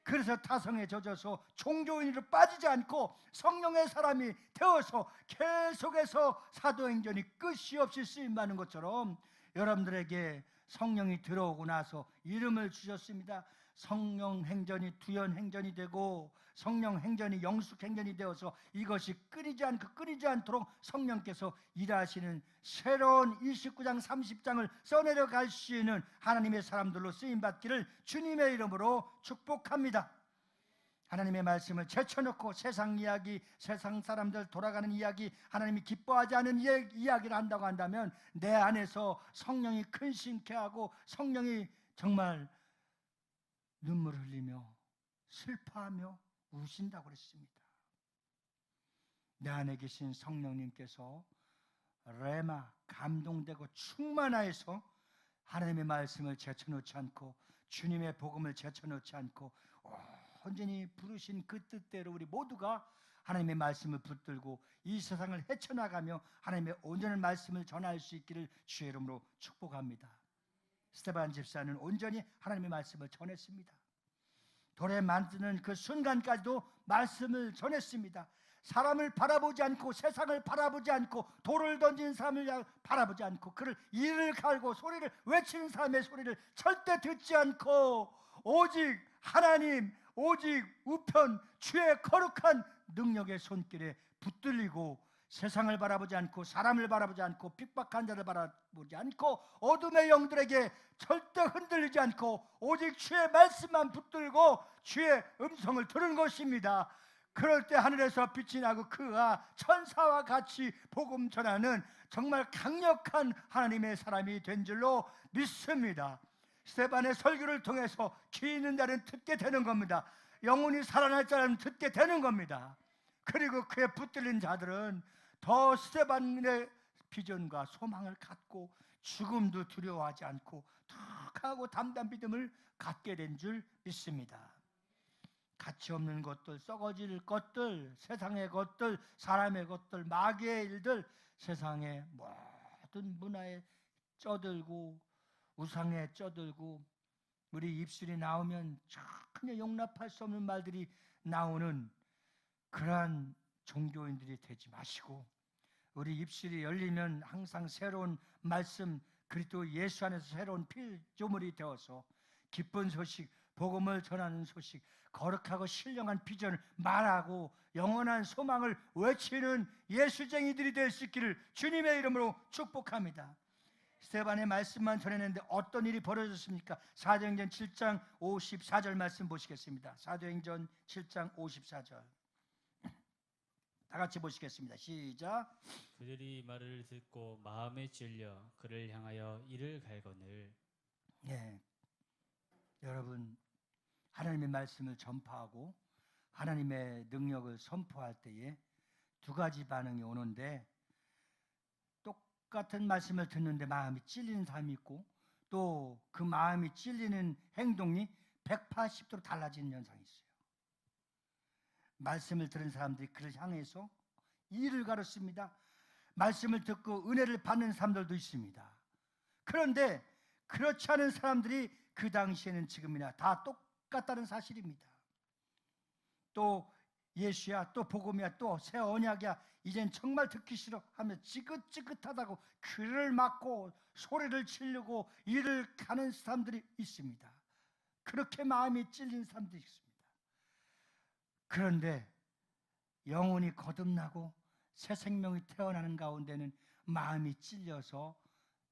그래서 타성에 젖어서 종교인으로 빠지지 않고 성령의 사람이 되어서 계속해서 사도행전이 끝이 없이 쓰임받는 것처럼 여러분들에게 성령이 들어오고 나서 이름을 주셨습니다. 성령 행전이 두연 행전이 되고 성령 행전이 영숙 행전이 되어서 이것이 끊이지 않도록 성령께서 일하시는 새로운 29장 30장을 써내려 갈 수 있는 하나님의 사람들로 쓰임받기를 주님의 이름으로 축복합니다. 하나님의 말씀을 제쳐놓고 세상 이야기, 세상 사람들 돌아가는 이야기, 하나님이 기뻐하지 않은 이야기를 한다고 한다면 내 안에서 성령이 근심케 하고 성령이 정말 눈물을 흘리며 슬퍼하며 우신다고 그랬습니다. 내 안에 계신 성령님께서 레마 감동되고 충만하여서 하나님의 말씀을 제쳐놓지 않고 주님의 복음을 제쳐놓지 않고 온전히 부르신 그 뜻대로 우리 모두가 하나님의 말씀을 붙들고 이 세상을 헤쳐나가며 하나님의 온전한 말씀을 전할 수 있기를 주의 이름으로 축복합니다. 스데반 집사는 온전히 하나님의 말씀을 전했습니다. 돌에 만드는 그 순간까지도 말씀을 전했습니다. 사람을 바라보지 않고 세상을 바라보지 않고 돌을 던진 사람을 바라보지 않고 그를 이를 갈고 소리를 외치는 사람의 소리를 절대 듣지 않고 오직 하나님, 오직 우편 주의 거룩한 능력의 손길에 붙들리고 세상을 바라보지 않고 사람을 바라보지 않고 핍박한 자를 바라보지 않고 어둠의 영들에게 절대 흔들리지 않고 오직 주의 말씀만 붙들고 주의 음성을 들은 것입니다. 그럴 때 하늘에서 빛이 나고 그가 천사와 같이 복음 전하는 정말 강력한 하나님의 사람이 된 줄로 믿습니다. 스데반의 설교를 통해서 귀 있는 자는 듣게 되는 겁니다. 영혼이 살아날 자는 듣게 되는 겁니다. 그리고 그에 붙들린 자들은 더 스데반의 비전과 소망을 갖고 죽음도 두려워하지 않고 툭하고 담대한 믿음을 갖게 된 줄 믿습니다. 가치 없는 것들, 썩어질 것들, 세상의 것들, 사람의 것들, 마귀의 일들, 세상의 모든 문화에 쩌들고 우상에 쩌들고 우리 입술이 나오면 전혀 용납할 수 없는 말들이 나오는 그러한 종교인들이 되지 마시고 우리 입술이 열리면 항상 새로운 말씀 그리스도 예수 안에서 새로운 피조물이 되어서 기쁜 소식, 복음을 전하는 소식, 거룩하고 신령한 비전을 말하고 영원한 소망을 외치는 예수쟁이들이 될 수 있기를 주님의 이름으로 축복합니다. 스데반의 말씀만 전했는데 어떤 일이 벌어졌습니까? 사도행전 7장 54절 말씀 보시겠습니다. 사도행전 7장 54절 다 같이 보시겠습니다. 시작. 그들이 이 말을 듣고 마음에 찔려 그를 향하여 이를 갈거늘. 예, 여러분 하나님의 말씀을 전파하고 하나님의 능력을 선포할 때에 두 가지 반응이 오는데 똑같은 말씀을 듣는데 마음이 찔리는 사람이 있고 또 그 마음이 찔리는 행동이 180도로 달라지는 현상이 있어요. 말씀을 들은 사람들이 그를 향해서 이를 가르칩니다. 말씀을 듣고 은혜를 받는 사람들도 있습니다. 그런데 그렇지 않은 사람들이 그 당시에는 지금이나 다 똑같다는 사실입니다. 또 예수야, 또 복음이야, 또 새 언약이야, 이젠 정말 듣기 싫어 하며 지긋지긋하다고 귀를 막고 소리를 치려고 이를 가는 사람들이 있습니다. 그렇게 마음이 찔린 사람들이 있습니다. 그런데 영혼이 거듭나고 새 생명이 태어나는 가운데는 마음이 찔려서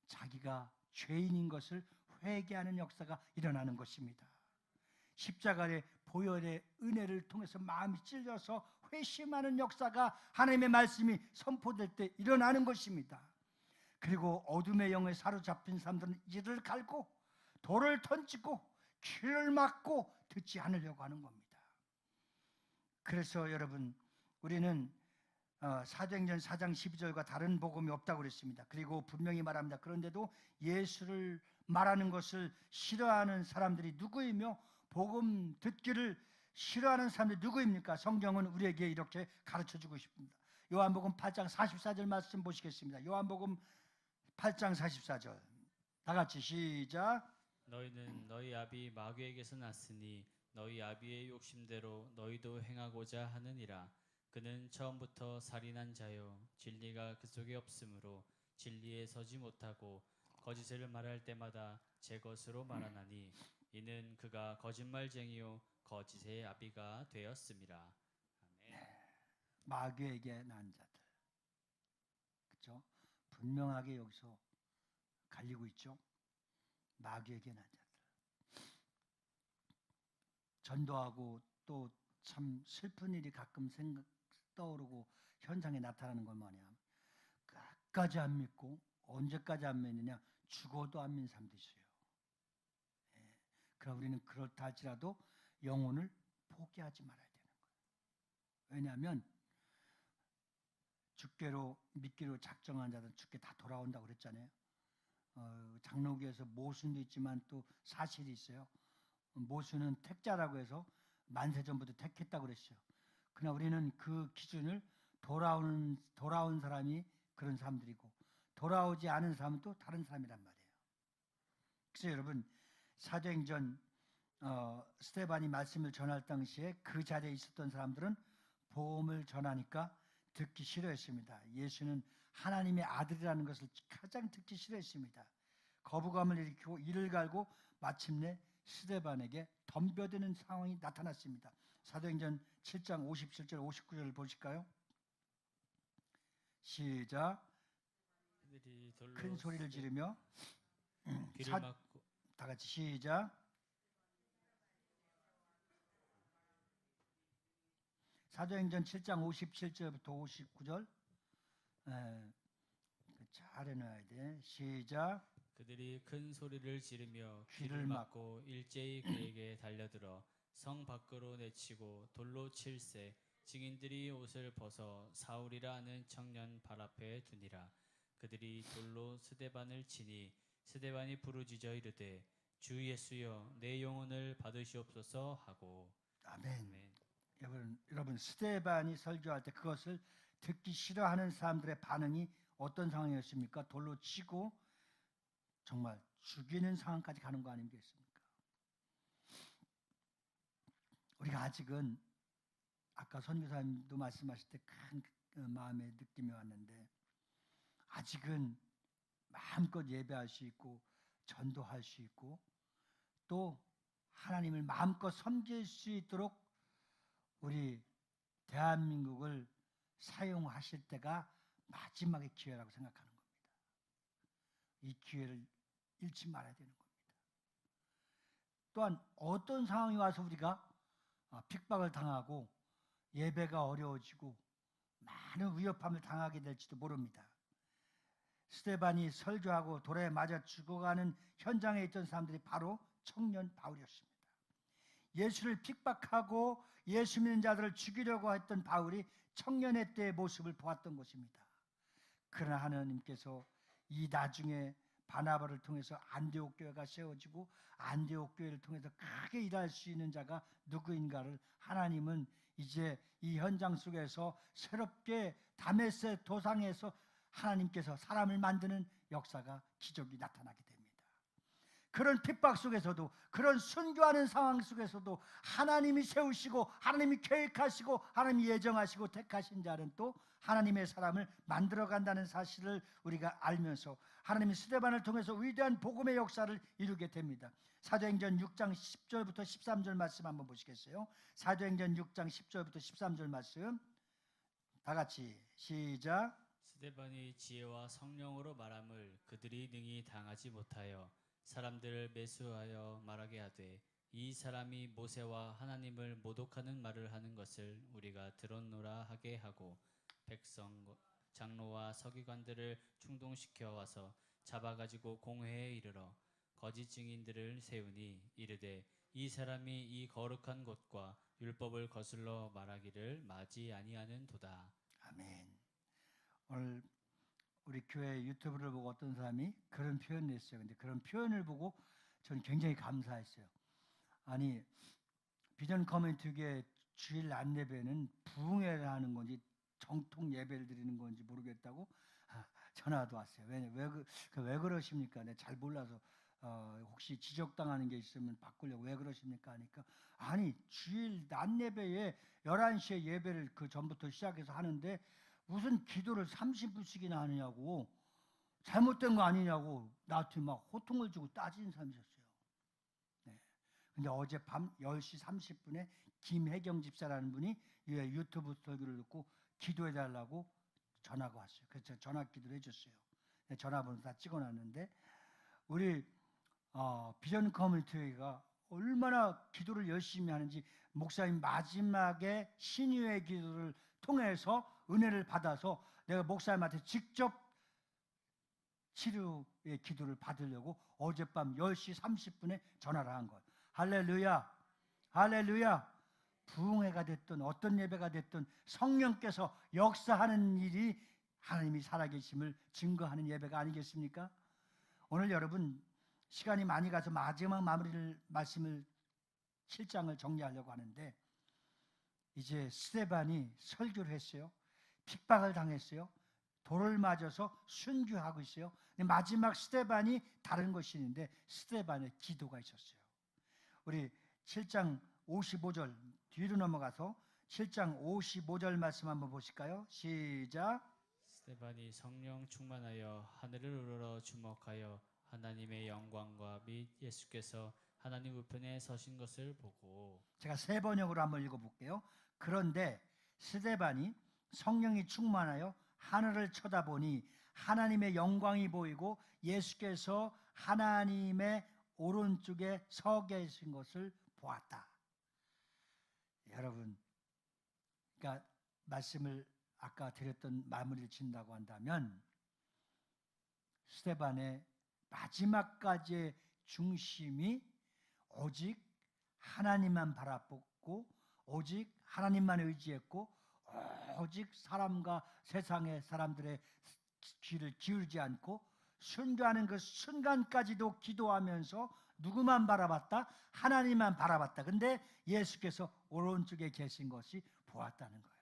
자기가 죄인인 것을 회개하는 역사가 일어나는 것입니다. 십자가의 보혈의 은혜를 통해서 마음이 찔려서 회심하는 역사가 하나님의 말씀이 선포될 때 일어나는 것입니다. 그리고 어둠의 영에 사로잡힌 사람들은 이를 갈고 돌을 던지고 귀를 막고 듣지 않으려고 하는 겁니다. 그래서 여러분 우리는 사도행전 4장 12절과 다른 복음이 없다고 그랬습니다. 그리고 분명히 말합니다. 그런데도 예수를 말하는 것을 싫어하는 사람들이 누구이며 복음 듣기를 싫어하는 사람들이 누구입니까? 성경은 우리에게 이렇게 가르쳐주고 싶습니다. 요한복음 8장 44절 말씀 보시겠습니다. 요한복음 8장 44절 다 같이 시작. 너희는 너희 아비 마귀에게서 났으니 너희 아비의 욕심대로 너희도 행하고자 하느니라. 그는 처음부터 살인한 자요 진리가 그 속에 없으므로 진리에 서지 못하고 거짓을 말할 때마다 제 것으로 말하나니 이는 그가 거짓말쟁이요 거짓의 아비가 되었음이라. 아멘. 마귀에게 난 자들, 그렇죠? 분명하게 여기서 갈리고 있죠. 마귀에게 난 자들. 전도하고 또 참 슬픈 일이 가끔 떠오르고 현상에 나타나는 건 뭐냐? 끝까지 안 믿고 언제까지 안 믿느냐? 죽어도 안 믿는 사람도 있어요. 예. 그럼 우리는 그렇다 할지라도 영혼을 포기하지 말아야 되는 거예요. 왜냐하면 죽게로 믿기로 작정한 자들은 죽게 다 돌아온다고 그랬잖아요. 장로교에서 모순도 있지만 또 사실이 있어요. 모순은 택자라고 해서 만세 전부터 택했다고 그랬어요. 그러나 우리는 그 기준을 돌아온 사람이 그런 사람들이고 돌아오지 않은 사람은 또 다른 사람이란 말이에요. 그래서 여러분 사도행전 스데반이 말씀을 전할 당시에 그 자리에 있었던 사람들은 복음을 전하니까 듣기 싫어했습니다. 예수는 하나님의 아들이라는 것을 가장 듣기 싫어했습니다. 거부감을 일으키고 이를 갈고 마침내 스데반에게 덤벼드는 상황이 나타났습니다. 사도행전 7장 57절 59절을 보실까요? 시작. 그들이 돌로 큰 소리를 지르며 귀를 막고 다 같이 시작. 사도행전 7장 57절부터 59절 잘 해놔야 돼. 시작. 그들이 큰 소리를 지르며 귀를 귀를 막고 일제히 그에게 달려들어 성 밖으로 내치고 돌로 칠세. 증인들이 옷을 벗어 사울이라 하는 청년 발 앞에 두니라. 그들이 돌로 스데반을 치니 스데반이 부르짖어 이르되 주 예수여 내 영혼을 받으시옵소서 하고. 아멘. 여러분 스데반이 설교할 때 그것을 듣기 싫어하는 사람들의 반응이 어떤 상황이었습니까? 돌로 치고 정말 죽이는 상황까지 가는 거 아니겠습니까? 우리가 아직은 아까 선교사님도 말씀하실 때 큰 마음의 느낌이 왔는데 아직은 마음껏 예배할 수 있고 전도할 수 있고 또 하나님을 마음껏 섬길 수 있도록 우리 대한민국을 사용하실 때가 마지막의 기회라고 생각하는 겁니다. 이 기회를 잃지 말아야 되는 겁니다. 또한 어떤 상황이 와서 우리가 핍박을 당하고 예배가 어려워지고 많은 위협함을 당하게 될지도 모릅니다. 스데반이 설교하고 돌에 맞아 죽어가는 현장에 있던 사람들이 바로 청년 바울이었습니다. 예수를 핍박하고 예수 믿는 자들을 죽이려고 했던 바울이 청년의 때의 모습을 보았던 것입니다. 그러나 하나님께서 이 나중에 바나바를 통해서 안디옥 교회가 세워지고 안디옥 교회를 통해서 크게 일할 수 있는 자가 누구인가를 하나님은 이제 이 현장 속에서 새롭게 다메섹 도상에서 하나님께서 사람을 만드는 역사가 기적이 나타나게 됩니다. 그런 핍박 속에서도 그런 순교하는 상황 속에서도 하나님이 세우시고 하나님이 계획하시고 하나님이 예정하시고 택하신 자는 또 하나님의 사람을 만들어 간다는 사실을 우리가 알면서 하나님이 스데반을 통해서 위대한 복음의 역사를 이루게 됩니다. 사도행전 6장 10절부터 13절 말씀 한번 보시겠어요? 사도행전 6장 10절부터 13절 말씀 다 같이 시작. 스데반이 지혜와 성령으로 말함을 그들이 능히 당하지 못하여 사람들을 매수하여 말하게 하되 이 사람이 모세와 하나님을 모독하는 말을 하는 것을 우리가 들었노라 하게 하고 백성 장로와 서기관들을 충동시켜 와서 잡아가지고 공회에 이르러 거짓 증인들을 세우니 이르되 이 사람이 이 거룩한 곳과 율법을 거슬러 말하기를 마지 아니하는 도다. 아멘. 오늘 우리 교회 유튜브를 보고 어떤 사람이 그런 표현을 했어요. 근데 그런 표현을 보고 저는 굉장히 감사했어요. 아니 비전 커뮤니티의 주일 안예배는 부흥회를 하는 건지 정통 예배를 드리는 건지 모르겠다고 전화도 왔어요. 왜 그러십니까? 내가 잘 몰라서 혹시 지적당하는 게 있으면 바꾸려고 왜 그러십니까? 하니까 아니 주일 안예배에 11시에 예배를 그 전부터 시작해서 하는데 무슨 기도를 30분씩이나 하느냐고 잘못된 거 아니냐고 나한테 막 호통을 주고 따지는 사람이 있었어요. 네. 근데 어젯밤 10시 30분에 김혜경 집사라는 분이 유튜브 설교를 듣고 기도해달라고 전화가 왔어요. 그래서 제가 전화 기도를 해줬어요. 전화번호 다 찍어놨는데 우리 비전 커뮤니티가 얼마나 기도를 열심히 하는지 목사님 마지막에 신유의 기도를 통해서 은혜를 받아서 내가 목사님한테 직접 치료의 기도를 받으려고 어젯밤 10시 30분에 전화를 한 거예요. 할렐루야, 할렐루야. 부흥회가 됐든 어떤 예배가 됐든 성령께서 역사하는 일이 하나님이 살아계심을 증거하는 예배가 아니겠습니까? 오늘 여러분 시간이 많이 가서 마지막 말씀을 7장을 정리하려고 하는데 이제 스데반이 설교를 했어요. 핍박을 당했어요. 돌을 맞아서 순교하고 있어요. 근데 마지막 스데반이 다른 것이 있는데 스데반의 기도가 있었어요. 우리 7장 55절 뒤로 넘어가서 7장 55절 말씀 한번 보실까요? 시작. 스데반이 성령 충만하여 하늘을 우러러 주목하여 하나님의 영광과 및 예수께서 하나님 우편에 서신 것을 보고. 제가 세 번역으로 한번 읽어볼게요. 그런데 스데반이 성령이 충만하여 하늘을 쳐다보니 하나님의 영광이 보이고 예수께서 하나님의 오른쪽에 서 계신 것을 보았다. 여러분, 그러니까 말씀을 아까 드렸던 마무리를 짓는다고 한다면 스데반의 마지막까지의 중심이 오직 하나님만 바라보고 오직 하나님만 의지했고 오직 사람과 세상의 사람들의 귀를 기울이지 않고 순교하는 그 순간까지도 기도하면서 누구만 바라봤다? 하나님만 바라봤다. 근데 예수께서 오른쪽에 계신 것이 보았다는 거예요.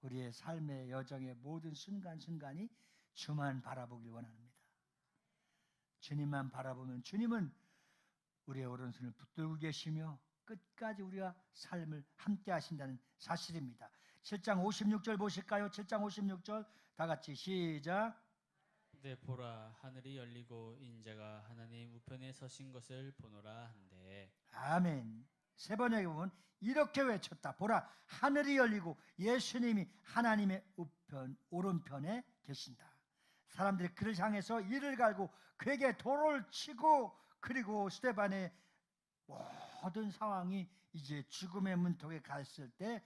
우리의 삶의 여정의 모든 순간순간이 주만 바라보길 원합니다. 주님만 바라보면 주님은 우리의 오른손을 붙들고 계시며 끝까지 우리와 삶을 함께 하신다는 사실입니다. 7장 56절 보실까요? 7장 56절 다 같이 시작. 네, 보라 하늘이 열리고 인자가 하나님 우편에 서신 것을 보노라 한데. 아멘. 세 번역에 보면 이렇게 외쳤다. 보라 하늘이 열리고 예수님이 하나님의 우편 오른편에 계신다. 사람들이 그를 향해서 이를 갈고 그에게 돌을 치고 그리고 스데반의 모든 상황이 이제 죽음의 문턱에 갔을 때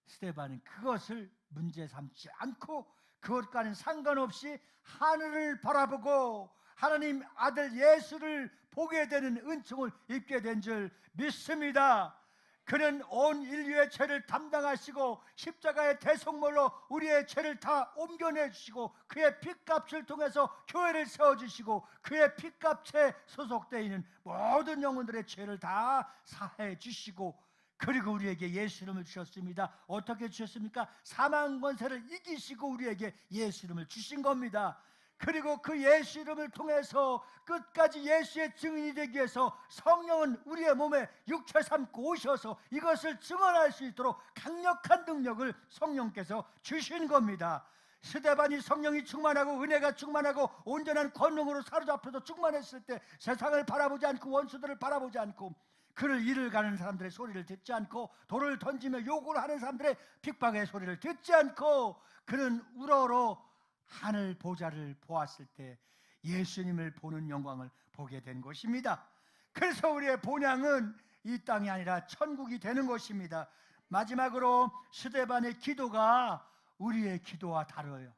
스데반은 그것을 문제 삼지 않고 그것과는 상관없이 하늘을 바라보고 하나님 아들 예수를 보게 되는 은총을 입게 된 줄 믿습니다. 그는 온 인류의 죄를 담당하시고 십자가의 대속물로 우리의 죄를 다 옮겨내 주시고 그의 핏값을 통해서 교회를 세워주시고 그의 핏값에 소속되어 있는 모든 영혼들의 죄를 다 사해 주시고 그리고 우리에게 예수 이름을 주셨습니다. 어떻게 주셨습니까? 사망 권세를 이기시고 우리에게 예수 이름을 주신 겁니다. 그리고 그 예수 이름을 통해서 끝까지 예수의 증인이 되기 위해서 성령은 우리의 몸에 육체 삼고 오셔서 이것을 증언할 수 있도록 강력한 능력을 성령께서 주신 겁니다. 스데반이 성령이 충만하고 은혜가 충만하고 온전한 권능으로 사로잡혀서 충만했을 때 세상을 바라보지 않고 원수들을 바라보지 않고 그를 이를 가는 사람들의 소리를 듣지 않고 돌을 던지며 욕을 하는 사람들의 핍박의 소리를 듣지 않고 그는 우러러 하늘 보좌를 보았을 때 예수님을 보는 영광을 보게 된 것입니다. 그래서 우리의 본향은 이 땅이 아니라 천국이 되는 것입니다. 마지막으로 스데반의 기도가 우리의 기도와 다르요.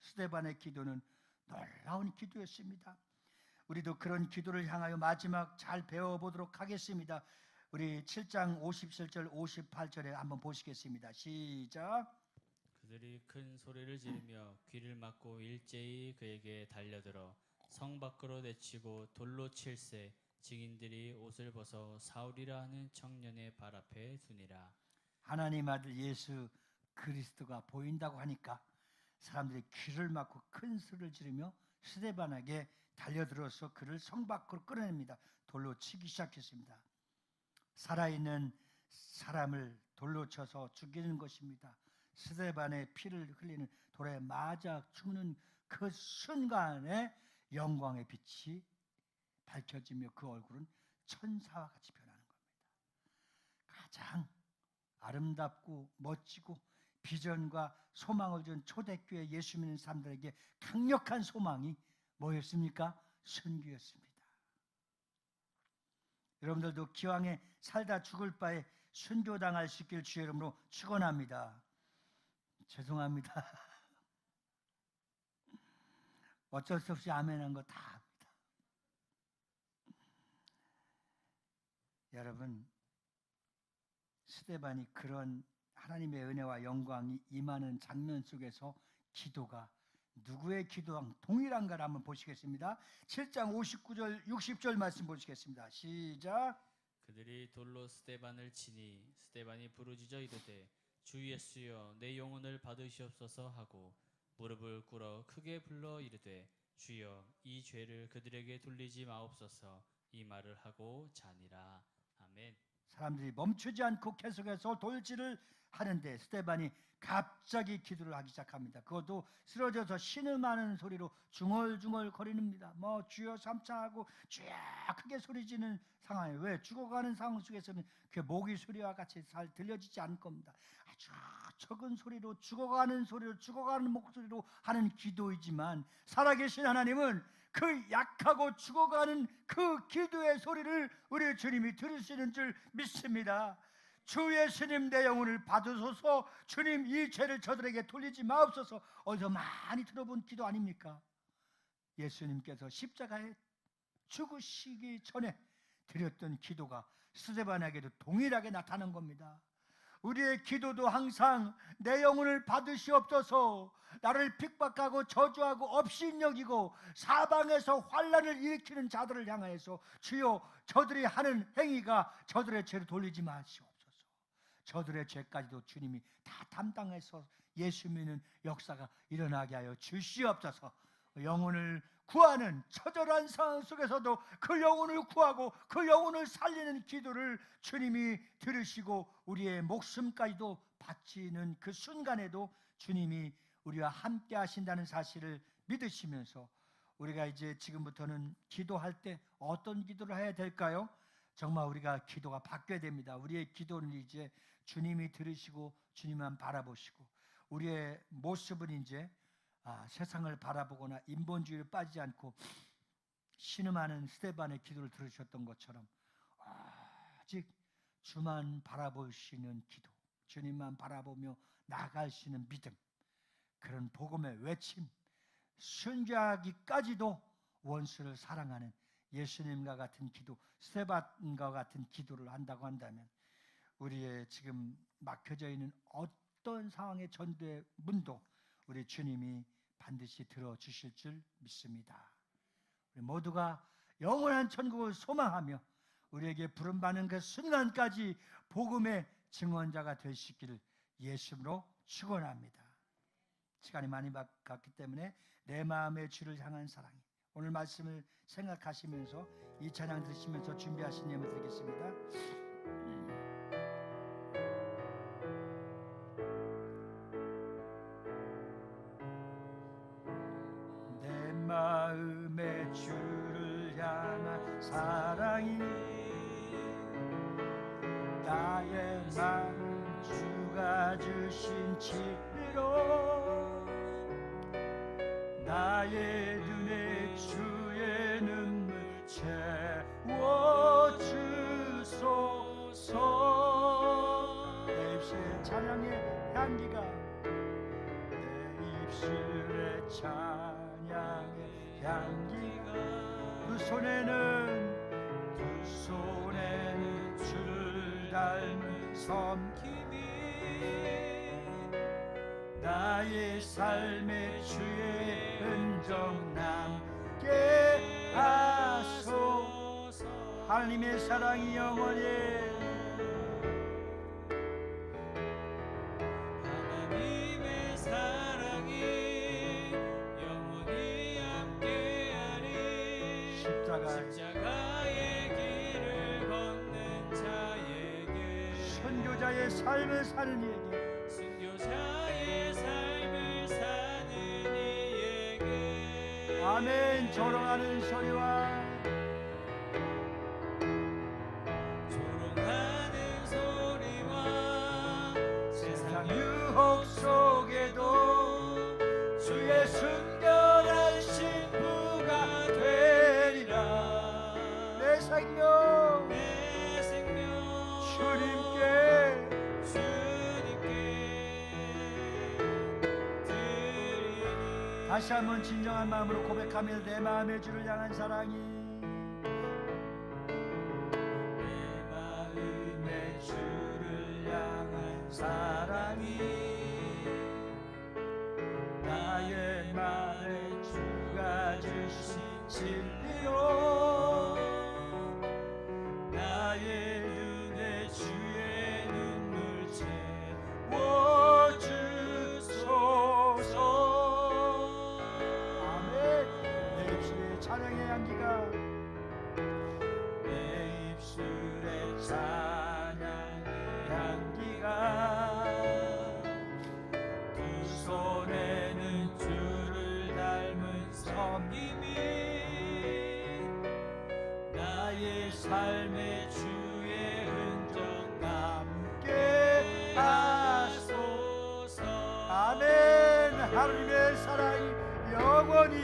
스데반의 기도는 놀라운 기도였습니다. 우리도 그런 기도를 향하여 마지막 잘 배워보도록 하겠습니다. 우리 7장 57절 58절에 한번 보시겠습니다. 시작. 그들이 큰 소리를 지르며 귀를 막고 일제히 그에게 달려들어 성 밖으로 내치고 돌로 칠세 증인들이 옷을 벗어 사울이라 하는 청년의 발 앞에 두니라. 하나님 아들 예수 그리스도가 보인다고 하니까 사람들이 귀를 막고 큰 소리를 지르며 스데반에게 달려들어서 그를 성 밖으로 끌어냅니다. 돌로 치기 시작했습니다. 살아있는 사람을 돌로 쳐서 죽이는 것입니다. 스데반의 피를 흘리는 돌에 맞아 죽는 그 순간에 영광의 빛이 밝혀지며 그 얼굴은 천사와 같이 변하는 겁니다. 가장 아름답고 멋지고 비전과 소망을 준 초대교회 예수 믿는 사람들에게 강력한 소망이 뭐였습니까? 순교였습니다. 여러분들도 기왕에 살다 죽을 바에 순교당할 수 있길 주의 이름으로 축원합니다. 죄송합니다. 어쩔 수 없이 아멘한 거 다 합니다. 여러분, 스데반이 그런 하나님의 은혜와 영광이 임하는 장면 속에서 기도가 누구의 기도랑 동일한가를 한번 보시겠습니다. 7장 59절 60절 말씀 보시겠습니다. 시작. 그들이 돌로 스데반을 치니 스데반이 부르짖어 이르되 주 예수여 내 영혼을 받으시옵소서 하고 무릎을 꿇어 크게 불러 이르되 주여 이 죄를 그들에게 돌리지 마옵소서. 이 말을 하고 자니라. 아멘. 사람들이 멈추지 않고 계속해서 돌질을 하는데 스데반이 갑자기 기도를 하기 시작합니다. 그것도 쓰러져서 신음하는 소리로 중얼중얼 거리는니다. 뭐 주여 삼창하고 주여 크게 소리지는 상황이에요. 왜? 죽어가는 상황 속에서는 그 모기 소리와 같이 잘 들려지지 않을 겁니다. 아주 적은 소리로 죽어가는 목소리로 하는 기도이지만 살아계신 하나님은 그 약하고 죽어가는 그 기도의 소리를 우리 주님이 들으시는 줄 믿습니다. 주 예수님 내 영혼을 받으소서. 주님 이 죄를 저들에게 돌리지 마옵소서. 어디서 많이 들어본 기도 아닙니까? 예수님께서 십자가에 죽으시기 전에 드렸던 기도가 스데반에게도 동일하게 나타난 겁니다. 우리의 기도도 항상 내 영혼을 받으시옵소서. 나를 핍박하고 저주하고 업신여기고 사방에서 환난을 일으키는 자들을 향하여서 주여 저들이 하는 행위가 저들의 죄를 돌리지 마시옵소서. 저들의 죄까지도 주님이 다 담당해서 예수 믿는 역사가 일어나게 하여 주시옵소서. 영혼을 구하는 처절한 상황 속에서도 그 영혼을 구하고 그 영혼을 살리는 기도를 주님이 들으시고 우리의 목숨까지도 바치는 그 순간에도 주님이 우리와 함께 하신다는 사실을 믿으시면서 우리가 이제 지금부터는 기도할 때 어떤 기도를 해야 될까요? 정말 우리가 기도가 바뀌어야 됩니다. 우리의 기도는 이제 주님이 들으시고 주님만 바라보시고 우리의 모습은 이제 세상을 바라보거나 인본주의를 빠지지 않고 신음하는 스데반의 기도를 들으셨던 것처럼 아직 주만 바라보시는 기도, 주님만 바라보며 나아갈 수 있는 믿음, 그런 복음의 외침, 순교하기까지도 원수를 사랑하는 예수님과 같은 기도, 스데반과 같은 기도를 한다고 한다면 우리의 지금 막혀져 있는 어떤 상황의 전도의 문도 우리 주님이 반드시 들어주실 줄 믿습니다. 우리 모두가 영원한 천국을 소망하며 우리에게 부름받는 그 순간까지 복음의 증언자가 되시기를 예수로 축원합니다. 시간이 많이 갔기 때문에 내 마음의 주를 향한 사랑이, 오늘 말씀을 생각하시면서 이 찬양 들으시면서 준비하신 예물 드리겠습니다. 내 마음의 주를 향한 사랑이 나의 마음 주가 주신 진리로 나의 눈에 주의 눈물 채워주소서. 내 입술에 찬양의 향기가, 내 입술에 찬양의 향기가, 두 손에는 주를 닮은 섬김이 나의 삶의 주의 흔적 남게 하소서. 하나님의 사랑이 영원히, 하나님의 사랑이 영원히 함께하리. 십자가의 길을 걷는 자에게, 선교자의 삶을 사는 이에게, 순교자의 삶을 사는 이에게, 아멘. 조롱하는 소리와 세상 유혹 속에도 주의 순결한 신부가 되리라. 내 생명 주님께 드리니. 다시 한번 진정한 마음으로 고백하며 내 마음의 주를 향한 사랑이, 사랑이 나의 마음에 주가 주신 진리로 나의 눈에 주의 눈물 채워주소서. 찬양의 향기가 내 입술에 찬양의 향기가 두 손에는 주를 닮은 섬김이 나의 삶의 주의 흔적 남게 하소서. 아멘. 하나님의 사랑이 영원히,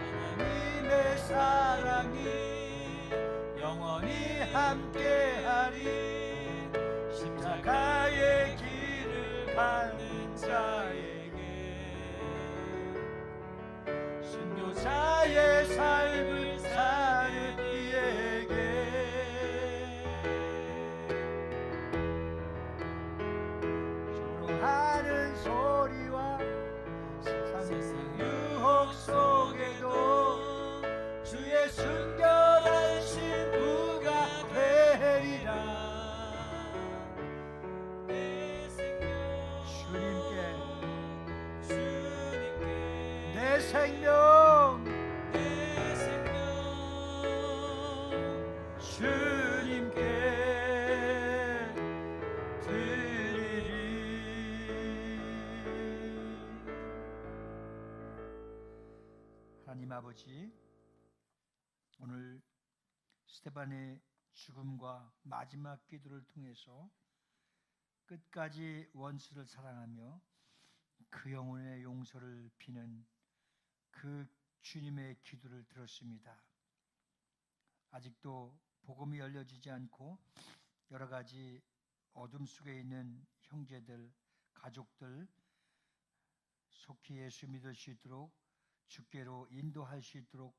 하나님의 사랑이 영원히 함께하리. 십자가의 길을 가는 자에게, 순교자의 삶을 사는 이에게 조롱하는 소리와 세상 유혹 속에도 주의 순결한 신부가 되리라. 주님께 내 생명 주님께 드리리. 하나님 아버지, 오늘 스데반의 죽음과 마지막 기도를 통해서 끝까지 원수를 사랑하며 그 영혼의 용서를 비는 그 주님의 기도를 들었습니다. 아직도 복음이 열려지지 않고 여러 가지 어둠 속에 있는 형제들, 가족들 속히 예수 믿을 수 있도록 주께로 인도할 수 있도록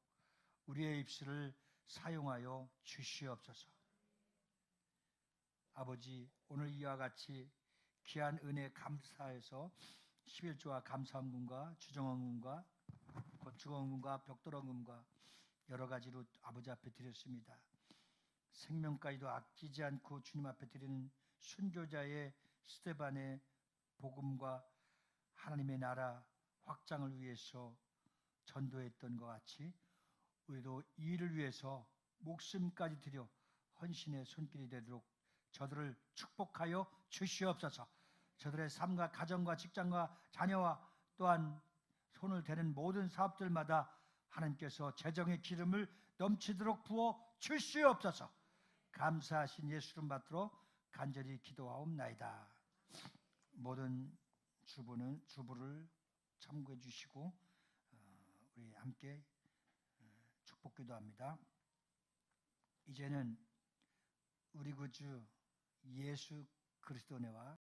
우리의 입술을 사용하여 주시옵소서. 아버지, 오늘 이와 같이 귀한 은혜 감사해서 11조와 감사원금과 주정원금과 건축원금과 벽돌원금과 여러 가지로 아버지 앞에 드렸습니다. 생명까지도 아끼지 않고 주님 앞에 드리는 순교자의 스데반의 복음과 하나님의 나라 확장을 위해서 전도했던 것 같이 우리도 이 일을 위해서 목숨까지 드려 헌신의 손길이 되도록 저들을 축복하여 주시옵소서. 저들의 삶과 가정과 직장과 자녀와 또한 손을 대는 모든 사업들마다 하나님께서 재정의 기름을 넘치도록 부어 주시옵소서. 감사하신 예수 이름 받들어 간절히 기도하옵나이다. 모든 주부를 참고해 주시고 우리 함께 축복 기도합니다. 이제는 우리 구주 예수 그리스도 은혜와